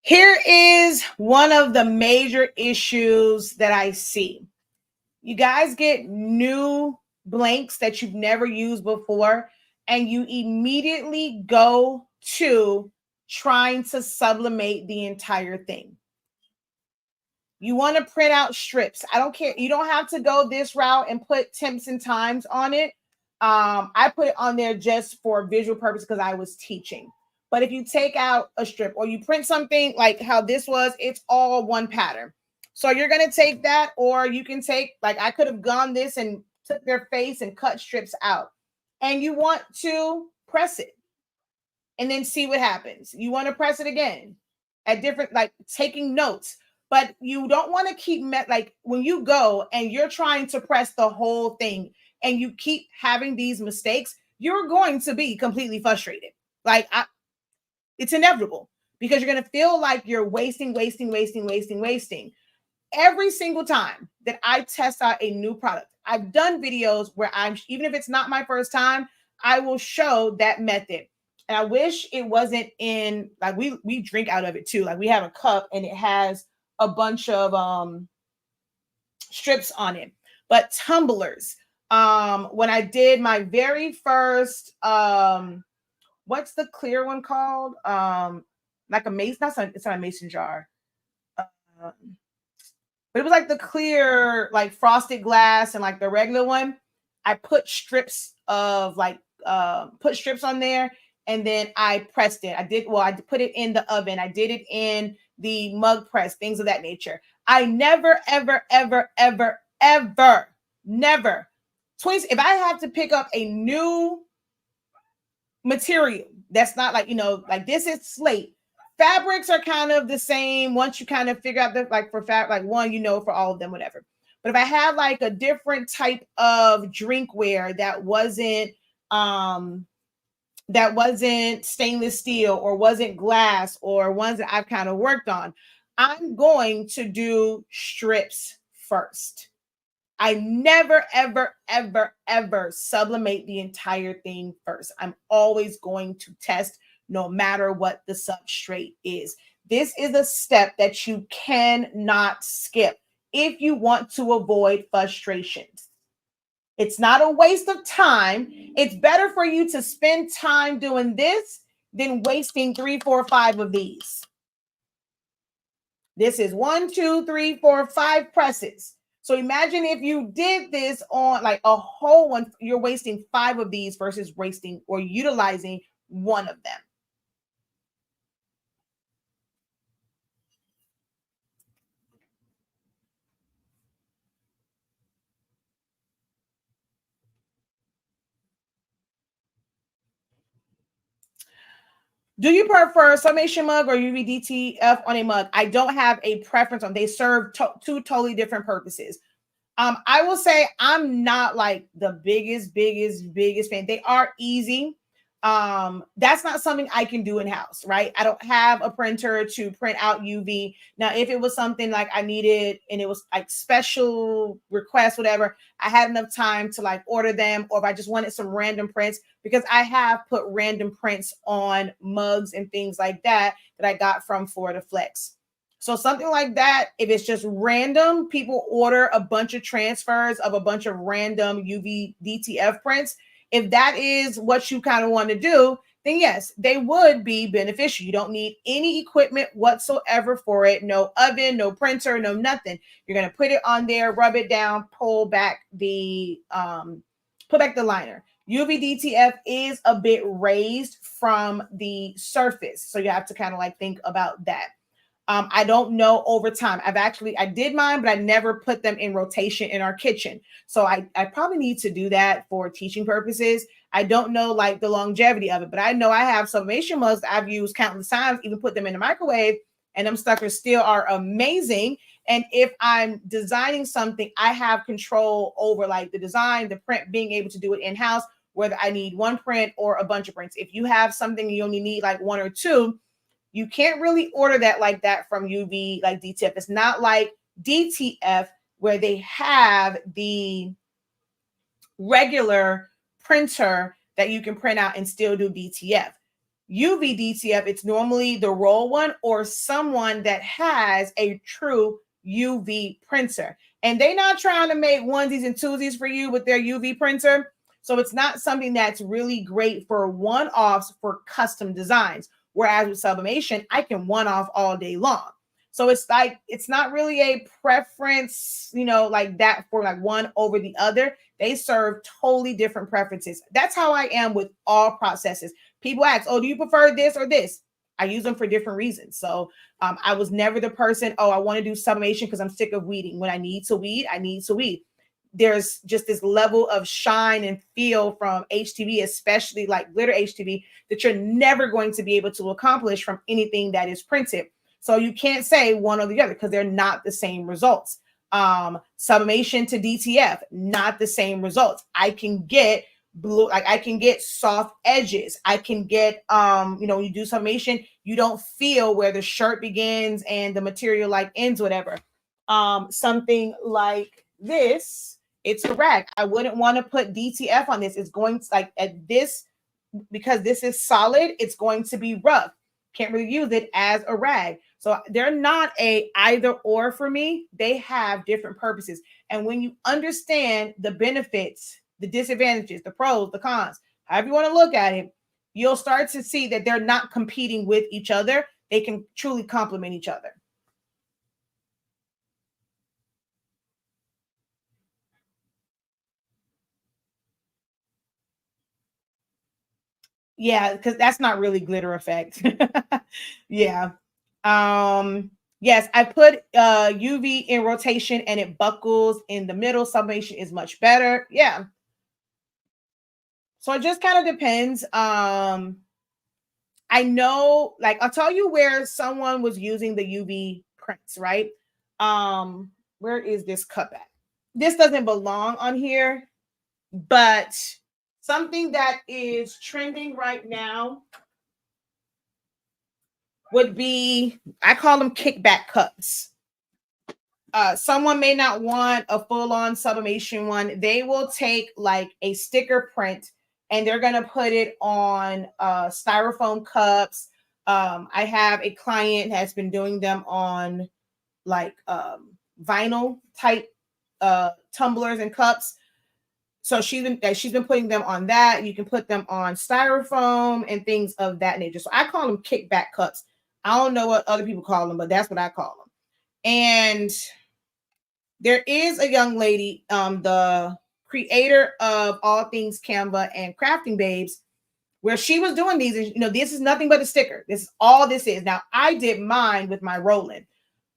here is one of the major issues that I see. You guys get new blanks that you've never used before, and you immediately go to trying to sublimate the entire thing. You want to print out strips. I don't care. You don't have to go this route and put temps and times on it. I put it on there just for visual purpose because I was teaching. But if you take out a strip or you print something like how this was, it's all one pattern. So you're going to take that, or you can take, like I could have gone this and took their face and cut strips out. And you want to press it and then see what happens. You want to press it again at different, like taking notes, but you don't want to keep like when you go and you're trying to press the whole thing and you keep having these mistakes, you're going to be completely frustrated. Like it's inevitable because you're going to feel like you're wasting every single time that I test out a new product. I've done videos where I'm, even if it's not my first time, I will show that method. And I wish it wasn't in, like we drink out of it too. Like we have a cup and it has a bunch of strips on it. But tumblers. When I did my very first what's the clear one called? Like a mason, it's not a mason jar. But it was like the clear, like frosted glass and like the regular one. I put strips of like put strips on there, and then I pressed it. I put it in the oven. I did it in the mug press, things of that nature. I never, ever, ever, ever, ever, never. Twins, if I have to pick up a new material that's not like, like this is slate. Fabrics are kind of the same once you kind of figure out that, like for like one, for all of them, whatever. But if I had like a different type of drinkware that wasn't stainless steel or wasn't glass or ones that I've kind of worked on, I'm going to do strips first. I never, ever, ever, ever sublimate the entire thing first. I'm always going to test no matter what the substrate is. This is a step that you cannot skip if you want to avoid frustrations. It's not a waste of time. It's better for you to spend time doing this than wasting 3, 4, 5 of these. This is 1, 2, 3, 4, 5 presses. So imagine if you did this on like a whole one, you're wasting 5 of these versus wasting or utilizing one of them. Do you prefer summation mug or UV DTF on a mug? I don't have a preference on. They serve two totally different purposes. I will say I'm not like the biggest fan. They are easy. That's not something I can do in house, right? I don't have a printer to print out UV. Now, if it was something like I needed and it was like special request, whatever, I had enough time to like order them, or if I just wanted some random prints, because I have put random prints on mugs and things like that that I got from Florida Flex. So something like that, if it's just random, people order a bunch of transfers of a bunch of random UV DTF prints. If that is what you kind of want to do, then yes, they would be beneficial. You don't need any equipment whatsoever for it. No oven, no printer, no nothing. You're going to put it on there, rub it down, pull back the liner. UV DTF is a bit raised from the surface. So you have to kind of like think about that. I don't know over time. I did mine, but I never put them in rotation in our kitchen. So I probably need to do that for teaching purposes. I don't know like the longevity of it, but I know I have sublimation mugs that I've used countless times, even put them in the microwave, and them suckers still are amazing. And if I'm designing something, I have control over like the design, the print, being able to do it in-house whether I need one print or a bunch of prints. If you have something you only need like one or two, you can't really order that like that from UV like DTF. It's not like DTF where they have the regular printer that you can print out and still do DTF. UV DTF, it's normally the roll one or someone that has a true UV printer. And they're not trying to make onesies and twosies for you with their UV printer. So it's not something that's really great for one-offs for custom designs. Whereas with Sublimation, I can one-off all day long. So it's like, it's not really a preference, like that for like one over the other. They serve totally different preferences. That's how I am with all processes. People ask, oh, do you prefer this or this? I use them for different reasons. So I was never the person, oh, I want to do sublimation because I'm sick of weeding. When I need to weed, I need to weed. There's just this level of shine and feel from HTV, especially like glitter HTV, that you're never going to be able to accomplish from anything that is printed. So you can't say one or the other because they're not the same results. Sublimation to DTF, not the same results. I can get blue, like I can get soft edges. I can get, when you do sublimation, you don't feel where the shirt begins and the material like ends, whatever. Something like this, it's a rag. I wouldn't want to put DTF on this. It's going to like at this, because this is solid, it's going to be rough. Can't really use it as a rag. So they're not a either or for me. They have different purposes. And when you understand the benefits, the disadvantages, the pros, the cons, however you want to look at it, you'll start to see that they're not competing with each other. They can truly complement each other. Yeah, because that's not really glitter effect. Yeah. Yes, I put UV in rotation and it buckles in the middle. Sublimation is much better. Yeah. So it just kind of depends. I know, like I'll tell you where someone was using the UV prints, right? Where is this cup at? This doesn't belong on here, but something that is trending right now would be, I call them kickback cups. Someone may not want a full-on sublimation one. They will take like a sticker print and they're going to put it on styrofoam cups. I have a client has been doing them on like vinyl type tumblers and cups. So she's been putting them on that. You can put them on styrofoam and things of that nature. So I call them kickback cups. I don't know what other people call them, but that's what I call them. And there is a young lady, the creator of All Things Canva and Crafting Babes, where she was doing these. And, this is nothing but a sticker. This is all this is. Now, I did mine with my Roland,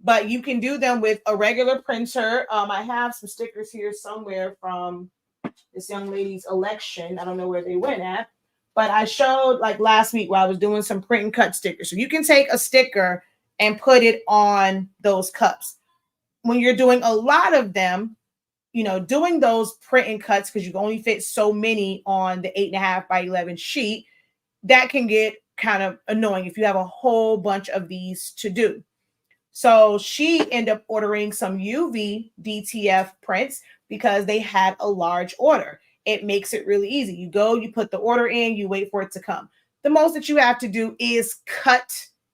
but you can do them with a regular printer. I have some stickers here somewhere from this young lady's election. I don't know where they went at, but I showed like last week where I was doing some print and cut stickers. So you can take a sticker and put it on those cups. When you're doing a lot of them, doing those print and cuts, because you can only fit so many on the 8.5 by 11 sheet, that can get kind of annoying if you have a whole bunch of these to do. So she ended up ordering some UV DTF prints because they had a large order. It makes it really easy. You go, you put the order in, you wait for it to come. The most that you have to do is cut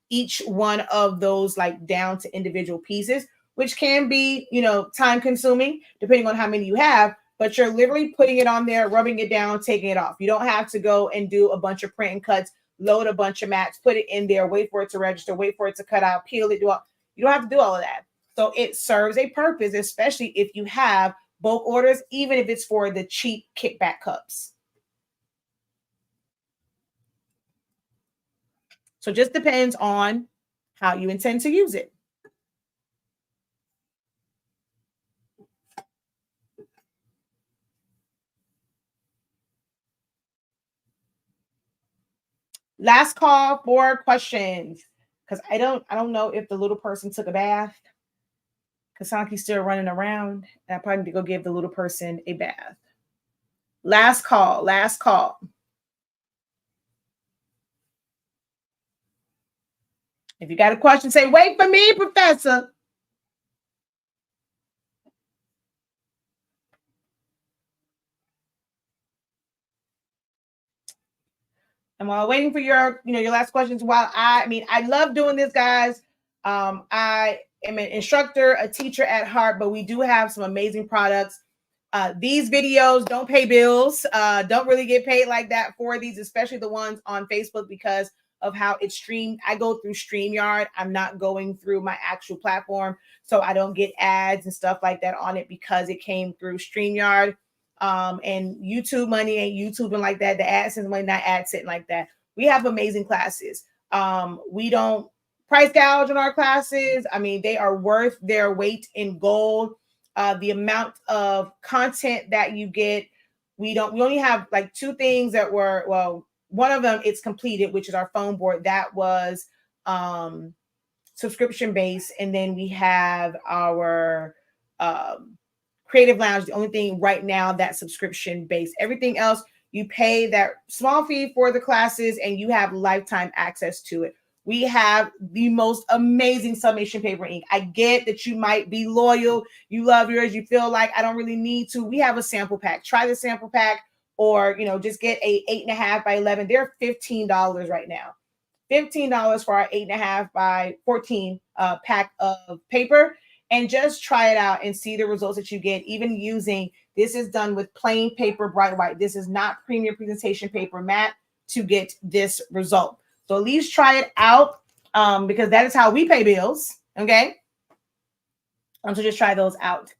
each one of those like down to individual pieces, which can be, time consuming depending on how many you have, but you're literally putting it on there, rubbing it down, taking it off. You don't have to go and do a bunch of print and cuts, load a bunch of mats, put it in there, wait for it to register, wait for it to cut out, peel it, do all. You don't have to do all of that. So it serves a purpose, especially if you have bulk orders, even if it's for the cheap kickback cups. So it just depends on how you intend to use it. Last call for questions, because I don't know if the little person took a bath. Kasanki's still running around. And I probably need to go give the little person a bath. Last call. Last call. If you got a question, say, wait for me, Professor. And while waiting for your last questions, I love doing this, guys. I am an instructor, a teacher at heart, but we do have some amazing products. These videos don't pay bills, don't really get paid like that for these, especially the ones on Facebook, because of how it's streamed. I go through StreamYard. I'm not going through my actual platform, so I don't get ads and stuff like that on it because it came through StreamYard. And YouTube money ain't YouTubing like that. The AdSense money not AdSense like that. We have amazing classes. We don't price gouge on our classes. I mean, they are worth their weight in gold. The amount of content that you get, we only have like two things that were, well, one of them it's completed, which is our phone board. That was subscription based. And then we have our Creative Lounge, the only thing right now that's subscription based. Everything else, you pay that small fee for the classes and you have lifetime access to it. We have the most amazing Sublimation paper ink. I get that you might be loyal, you love yours, you feel like I don't really need to. We have a sample pack. Try the sample pack, or just get a 8.5 by 11. They're $15 right now. $15 for our 8.5 by 14 pack of paper, and just try it out and see the results that you get. Even using this is done with plain paper, bright white. This is not premium presentation paper matte to get this result. So at least try it out, because that is how we pay bills. Okay. So just try those out.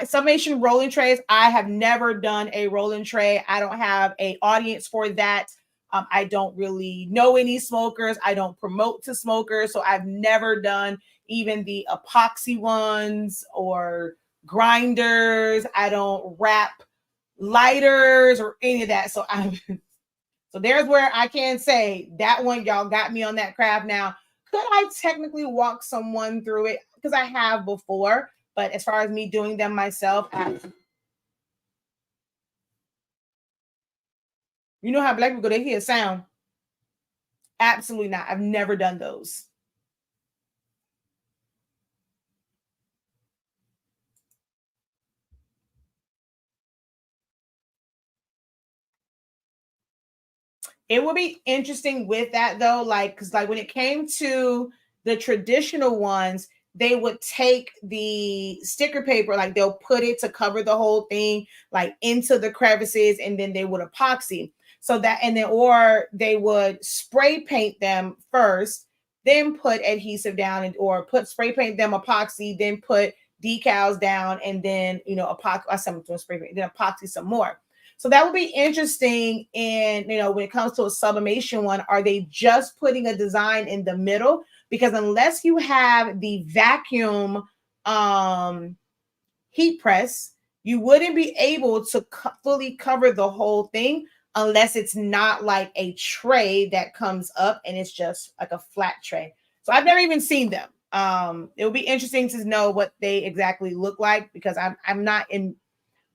Sublimation rolling trays. I have never done a rolling tray. I don't have a audience for that. I don't really know any smokers. I don't promote to smokers. So I've never done even the epoxy ones or grinders. I don't wrap lighters or any of that. So there's where I can say that one, y'all got me on that craft. Now, could I technically walk someone through it? Because I have before, but as far as me doing them myself, you know how black people, they hear sound. Absolutely not. I've never done those. It would be interesting with that though, like, because like when it came to the traditional ones, they would take the sticker paper, like they'll put it to cover the whole thing, like into the crevices, and then they would epoxy. So that, and then, or they would spray paint them first, then put adhesive down, and or put spray paint them epoxy, then put decals down, and then epoxy. I said spray paint, then epoxy some more. So that would be interesting. And when it comes to a sublimation one, are they just putting a design in the middle? Because unless you have the vacuum heat press, you wouldn't be able to fully cover the whole thing unless it's not like a tray that comes up and it's just like a flat tray. So I've never even seen them. It would be interesting to know what they exactly look like, because I'm not in.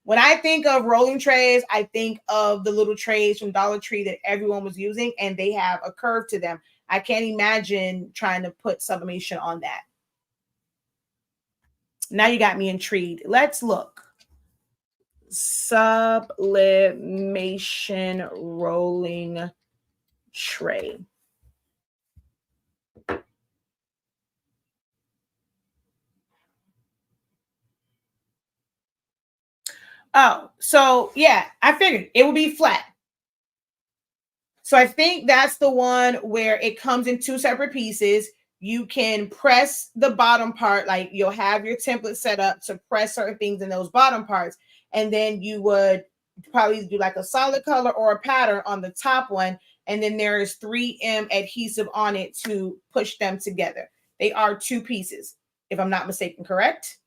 When I think of rolling trays, I think of the little trays from Dollar Tree that everyone was using, and they have a curve to them. I can't imagine trying to put sublimation on that. Now you got me intrigued. Let's look. Sublimation rolling tray. Oh, so yeah, I figured it would be flat. So I think that's the one where it comes in two separate pieces. You can press the bottom part, like you'll have your template set up to press certain things in those bottom parts. And then you would probably do like a solid color or a pattern on the top one. And then there is 3M adhesive on it to push them together. They are two pieces, if I'm not mistaken, correct?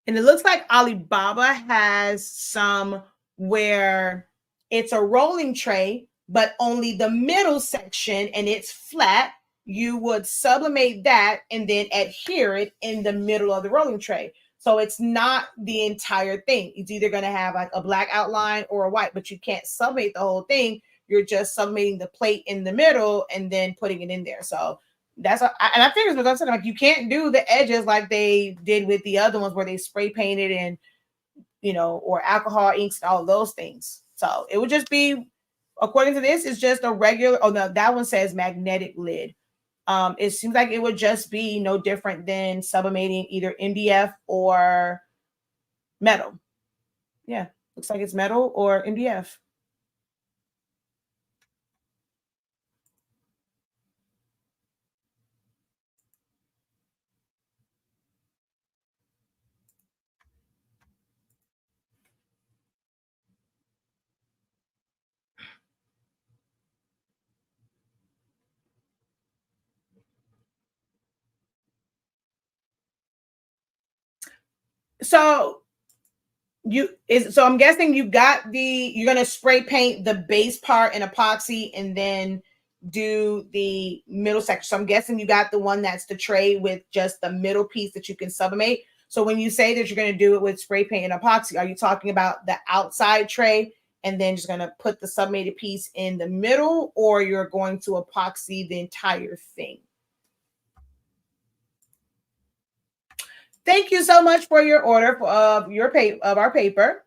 And it looks like Alibaba has some where it's a rolling tray, but only the middle section and it's flat. You would sublimate that and then adhere it in the middle of the rolling tray. So it's not the entire thing. It's either going to have like a black outline or a white, but you can't sublimate the whole thing. You're just sublimating the plate in the middle and then putting it in there. So that's and I figured what I'm saying, like you can't do the edges like they did with the other ones where they spray painted and or alcohol inks and all those things. So it would just be, according to this, it's just a regular. Oh no, that one says magnetic lid. It seems like it would just be no different than sublimating either MDF or metal. Yeah, looks like it's metal or MDF. So so I'm guessing you're gonna spray paint the base part in epoxy and then do the middle section. So I'm guessing you got the one that's the tray with just the middle piece that you can sublimate. So when you say that you're going to do it with spray paint and epoxy, are you talking about the outside tray and then just going to put the sublimated piece in the middle, or you're going to epoxy the entire thing? Thank you so much for your order of our paper.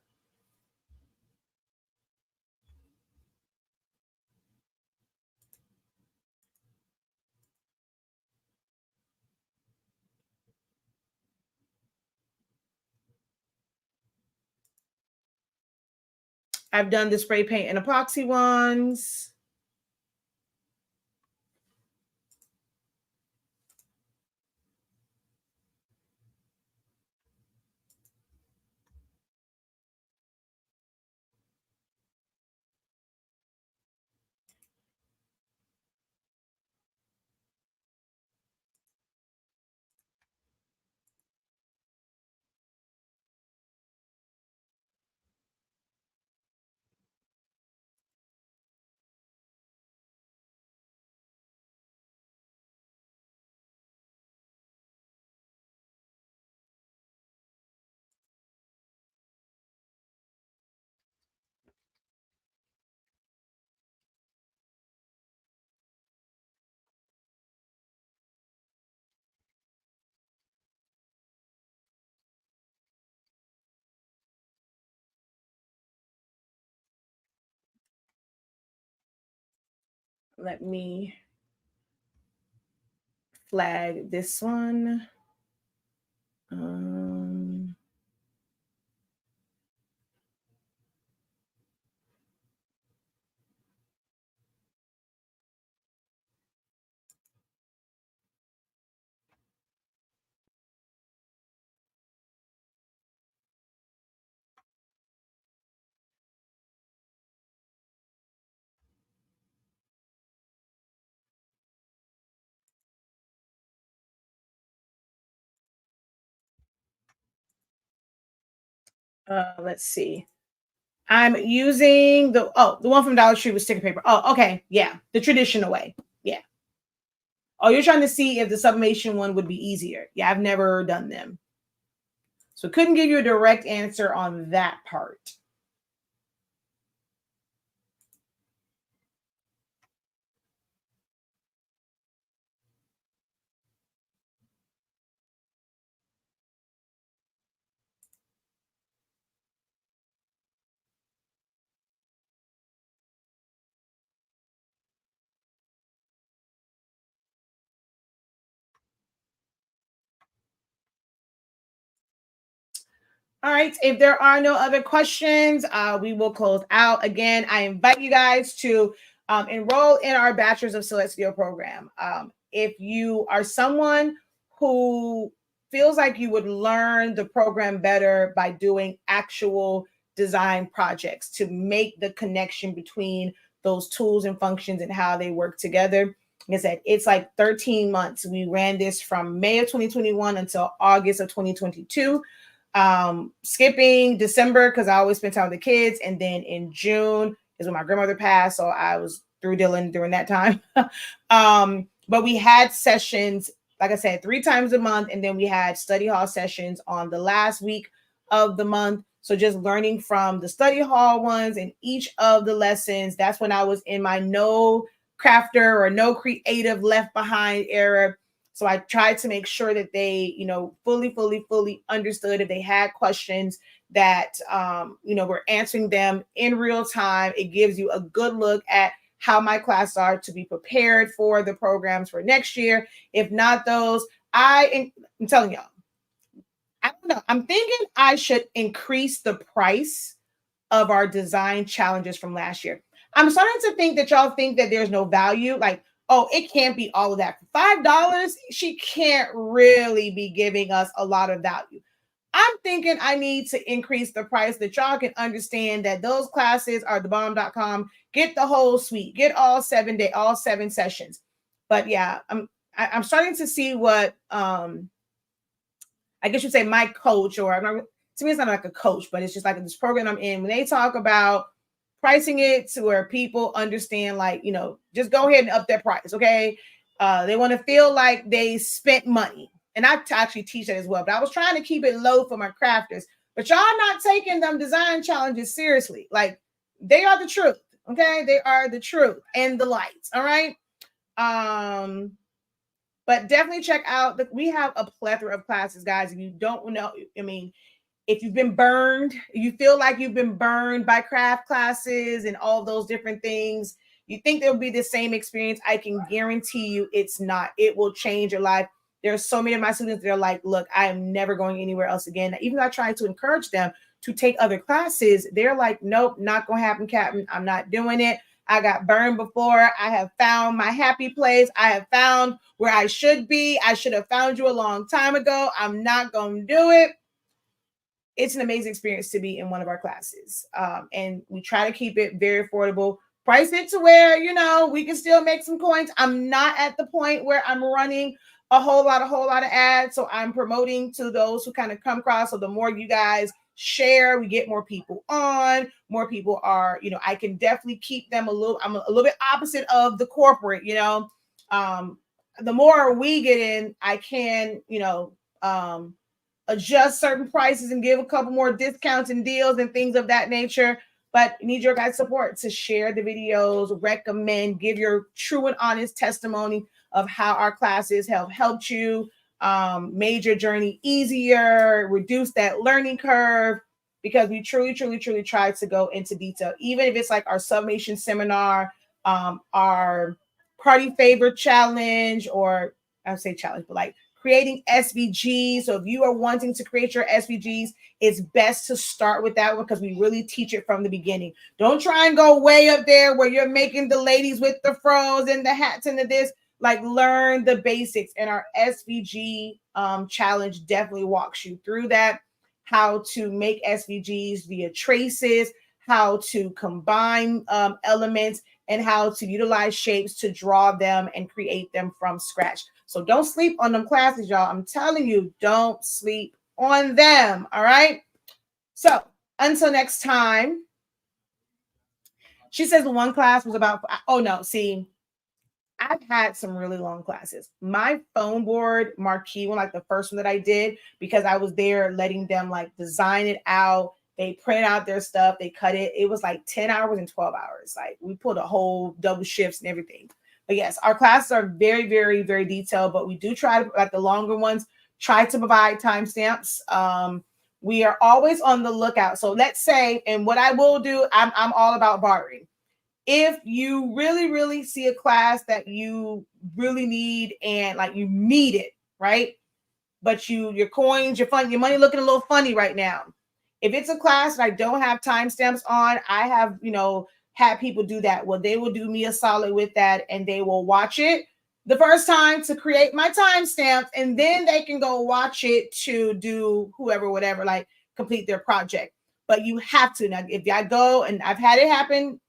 I've done the spray paint and epoxy ones. Let me flag this one. Um, let's see. I'm using the one from Dollar Tree with sticker paper. Oh, okay. Yeah. The traditional way. Yeah. Oh, you're trying to see if the sublimation one would be easier. Yeah, I've never done them. So couldn't give you a direct answer on that part. All right. If there are no other questions, we will close out. Again, I invite you guys to enroll in our Bachelors of Celestial program. If you are someone who feels like you would learn the program better by doing actual design projects to make the connection between those tools and functions and how they work together. Like I said, it's like 13 months. We ran this from May of 2021 until August of 2022. Skipping December because I always spend time with the kids, and then in June is when my grandmother passed, so I was through Dylan during that time. But we had sessions, like I said, 3 times a month, and then we had study hall sessions on the last week of the month. So just learning from the study hall ones and each of the lessons. That's when I was in my no crafter or no creative left behind era. So I tried to make sure that they, fully understood. If they had questions, that we're answering them in real time. It gives you a good look at how my classes are to be prepared for the programs for next year. If not those, I'm telling y'all, I don't know. I'm thinking I should increase the price of our design challenges from last year. I'm starting to think that y'all think that there's no value. Like, oh, it can't be all of that. For $5, she can't really be giving us a lot of value. I'm thinking I need to increase the price that y'all can understand that those classes are thebomb.com. Get the whole suite, get all 7 sessions. But yeah, I'm starting to see what I guess you'd say my coach, or I'm not, to me, it's not like a coach, but it's just like this program I'm in. When they talk about pricing it to where people understand, like, just go ahead and up their price, okay? They want to feel like they spent money. And I actually teach that as well. But I was trying to keep it low for my crafters. But y'all not taking them design challenges seriously. Like, they are the truth, okay? They are the truth and the lights, all right? But definitely check out, we have a plethora of classes, guys. If you don't know, if you've been burned, you feel like you've been burned by craft classes and all those different things, you think there'll be the same experience, I can guarantee you it's not. It will change your life. There are so many of my students that are like, look, I am never going anywhere else again. Even though I try to encourage them to take other classes, they're like, nope, not going to happen, Captain. I'm not doing it. I got burned before. I have found my happy place. I have found where I should be. I should have found you a long time ago. I'm not going to do it. It's an amazing experience to be in one of our classes. And we try to keep it very affordable. Price it to where, we can still make some coins. I'm not at the point where I'm running a whole lot of ads. So I'm promoting to those who kind of come across. So the more you guys share, we get more people on. More people are, I can definitely keep them I'm a little bit opposite of the corporate, the more we get in, I can, adjust certain prices and give a couple more discounts and deals and things of that nature. But need your guys' support to share the videos, recommend, give your true and honest testimony of how our classes have helped you, made your journey easier, reduce that learning curve, because we truly try to go into detail. Even if it's like our sublimation seminar, our party favor challenge, or I would say challenge, but like creating SVGs. So if you are wanting to create your SVGs, it's best to start with that one because we really teach it from the beginning. Don't try and go way up there where you're making the ladies with the fros and the hats and the this. Like, learn the basics. And our SVG challenge definitely walks you through that. How to make SVGs via traces, how to combine elements, and how to utilize shapes to draw them and create them from scratch. So don't sleep on them classes, y'all. I'm telling you, don't sleep on them. All right. So until next time. She says the one class was about, oh no, see, I've had some really long classes. My phone board marquee one, like the first one that I did, because I was there letting them like design it out. They print out their stuff, they cut it. It was like 10 hours and 12 hours. Like, we pulled a whole double shifts and everything. But yes, our classes are very, very, very detailed, but we do try to, like the longer ones, try to provide timestamps. We are always on the lookout. So let's say, and what I will do, I'm all about bartering. If you really, really see a class that you really need and like you need it, right? But your coins, your money looking a little funny right now. If it's a class that I don't have timestamps on, I have, had people do that. Well, they will do me a solid with that and they will watch it the first time to create my timestamps, and then they can go watch it to do whatever, like complete their project. But you have to. Now, if I go, and I've had it happen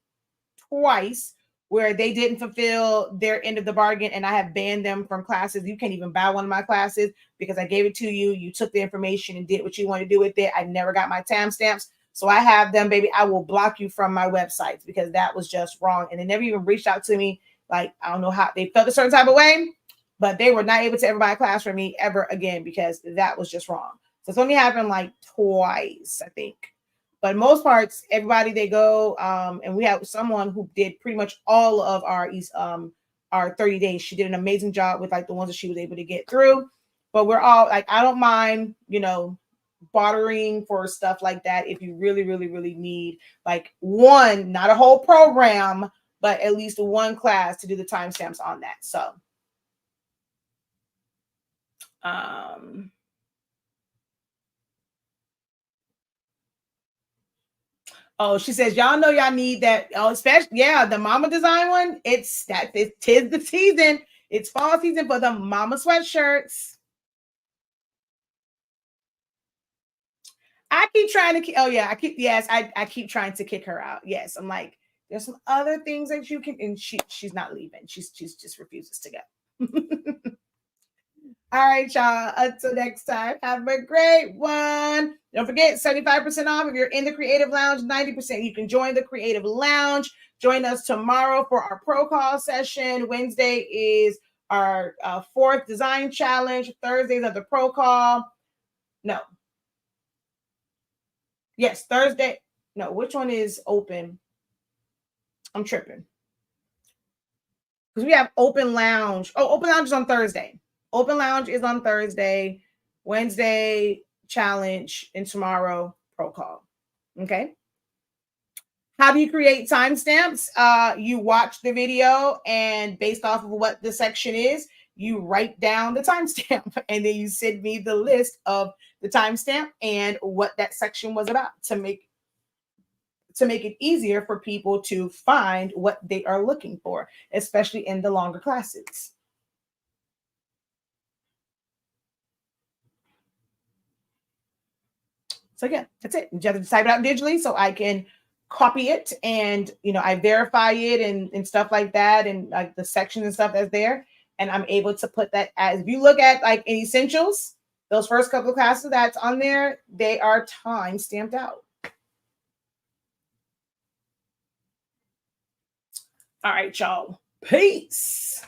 twice where they didn't fulfill their end of the bargain, and I have banned them from classes. You can't even buy one of my classes because I gave it to you. You took the information and did what you want to do with it. I never got my timestamps. So I have them, baby. I will block you from my websites because that was just wrong. And they never even reached out to me. Like, I don't know how they felt a certain type of way, but they were not able to ever buy a class from me ever again because that was just wrong. So it's only happened like twice, I think. But most parts, everybody they go, and we have someone who did pretty much all of our 30 days. She did an amazing job with like the ones that she was able to get through. But we're all like, I don't mind, bartering for stuff like that if you really, really, really need like one, not a whole program, but at least one class to do the timestamps on that. So, oh, she says, y'all know y'all need that. Oh, especially, yeah, the mama design one. It's tis the season. It's fall season for the mama sweatshirts. I keep trying to, oh yeah, I keep trying to kick her out. Yes, I'm like, there's some other things that you can, and she's not leaving. She's just refuses to go. All right, y'all. Until next time, have a great one. Don't forget, 75% off if you're in the Creative Lounge, 90%. You can join the Creative Lounge. Join us tomorrow for our Pro Call session. Wednesday is our fourth design challenge. Thursdays are the Pro Call. No. Yes, Thursday. No, which one is open? I'm tripping. Because we have Open Lounge. Oh, Open Lounge is on Thursday. Open Lounge is on Thursday. Wednesday, challenge, and tomorrow, Pro Call. Okay. How do you create timestamps? You watch the video, and based off of what the section is, you write down the timestamp, and then you send me the list of the timestamp and what that section was about to make it easier for people to find what they are looking for, especially in the longer classes. So yeah, that's it. You have to type it out digitally so I can copy it, and I verify it and stuff like that, and like the sections and stuff that's there, and I'm able to put that as, if you look at like in essentials, those first couple of classes that's on there, they are time stamped out. All right, y'all. Peace.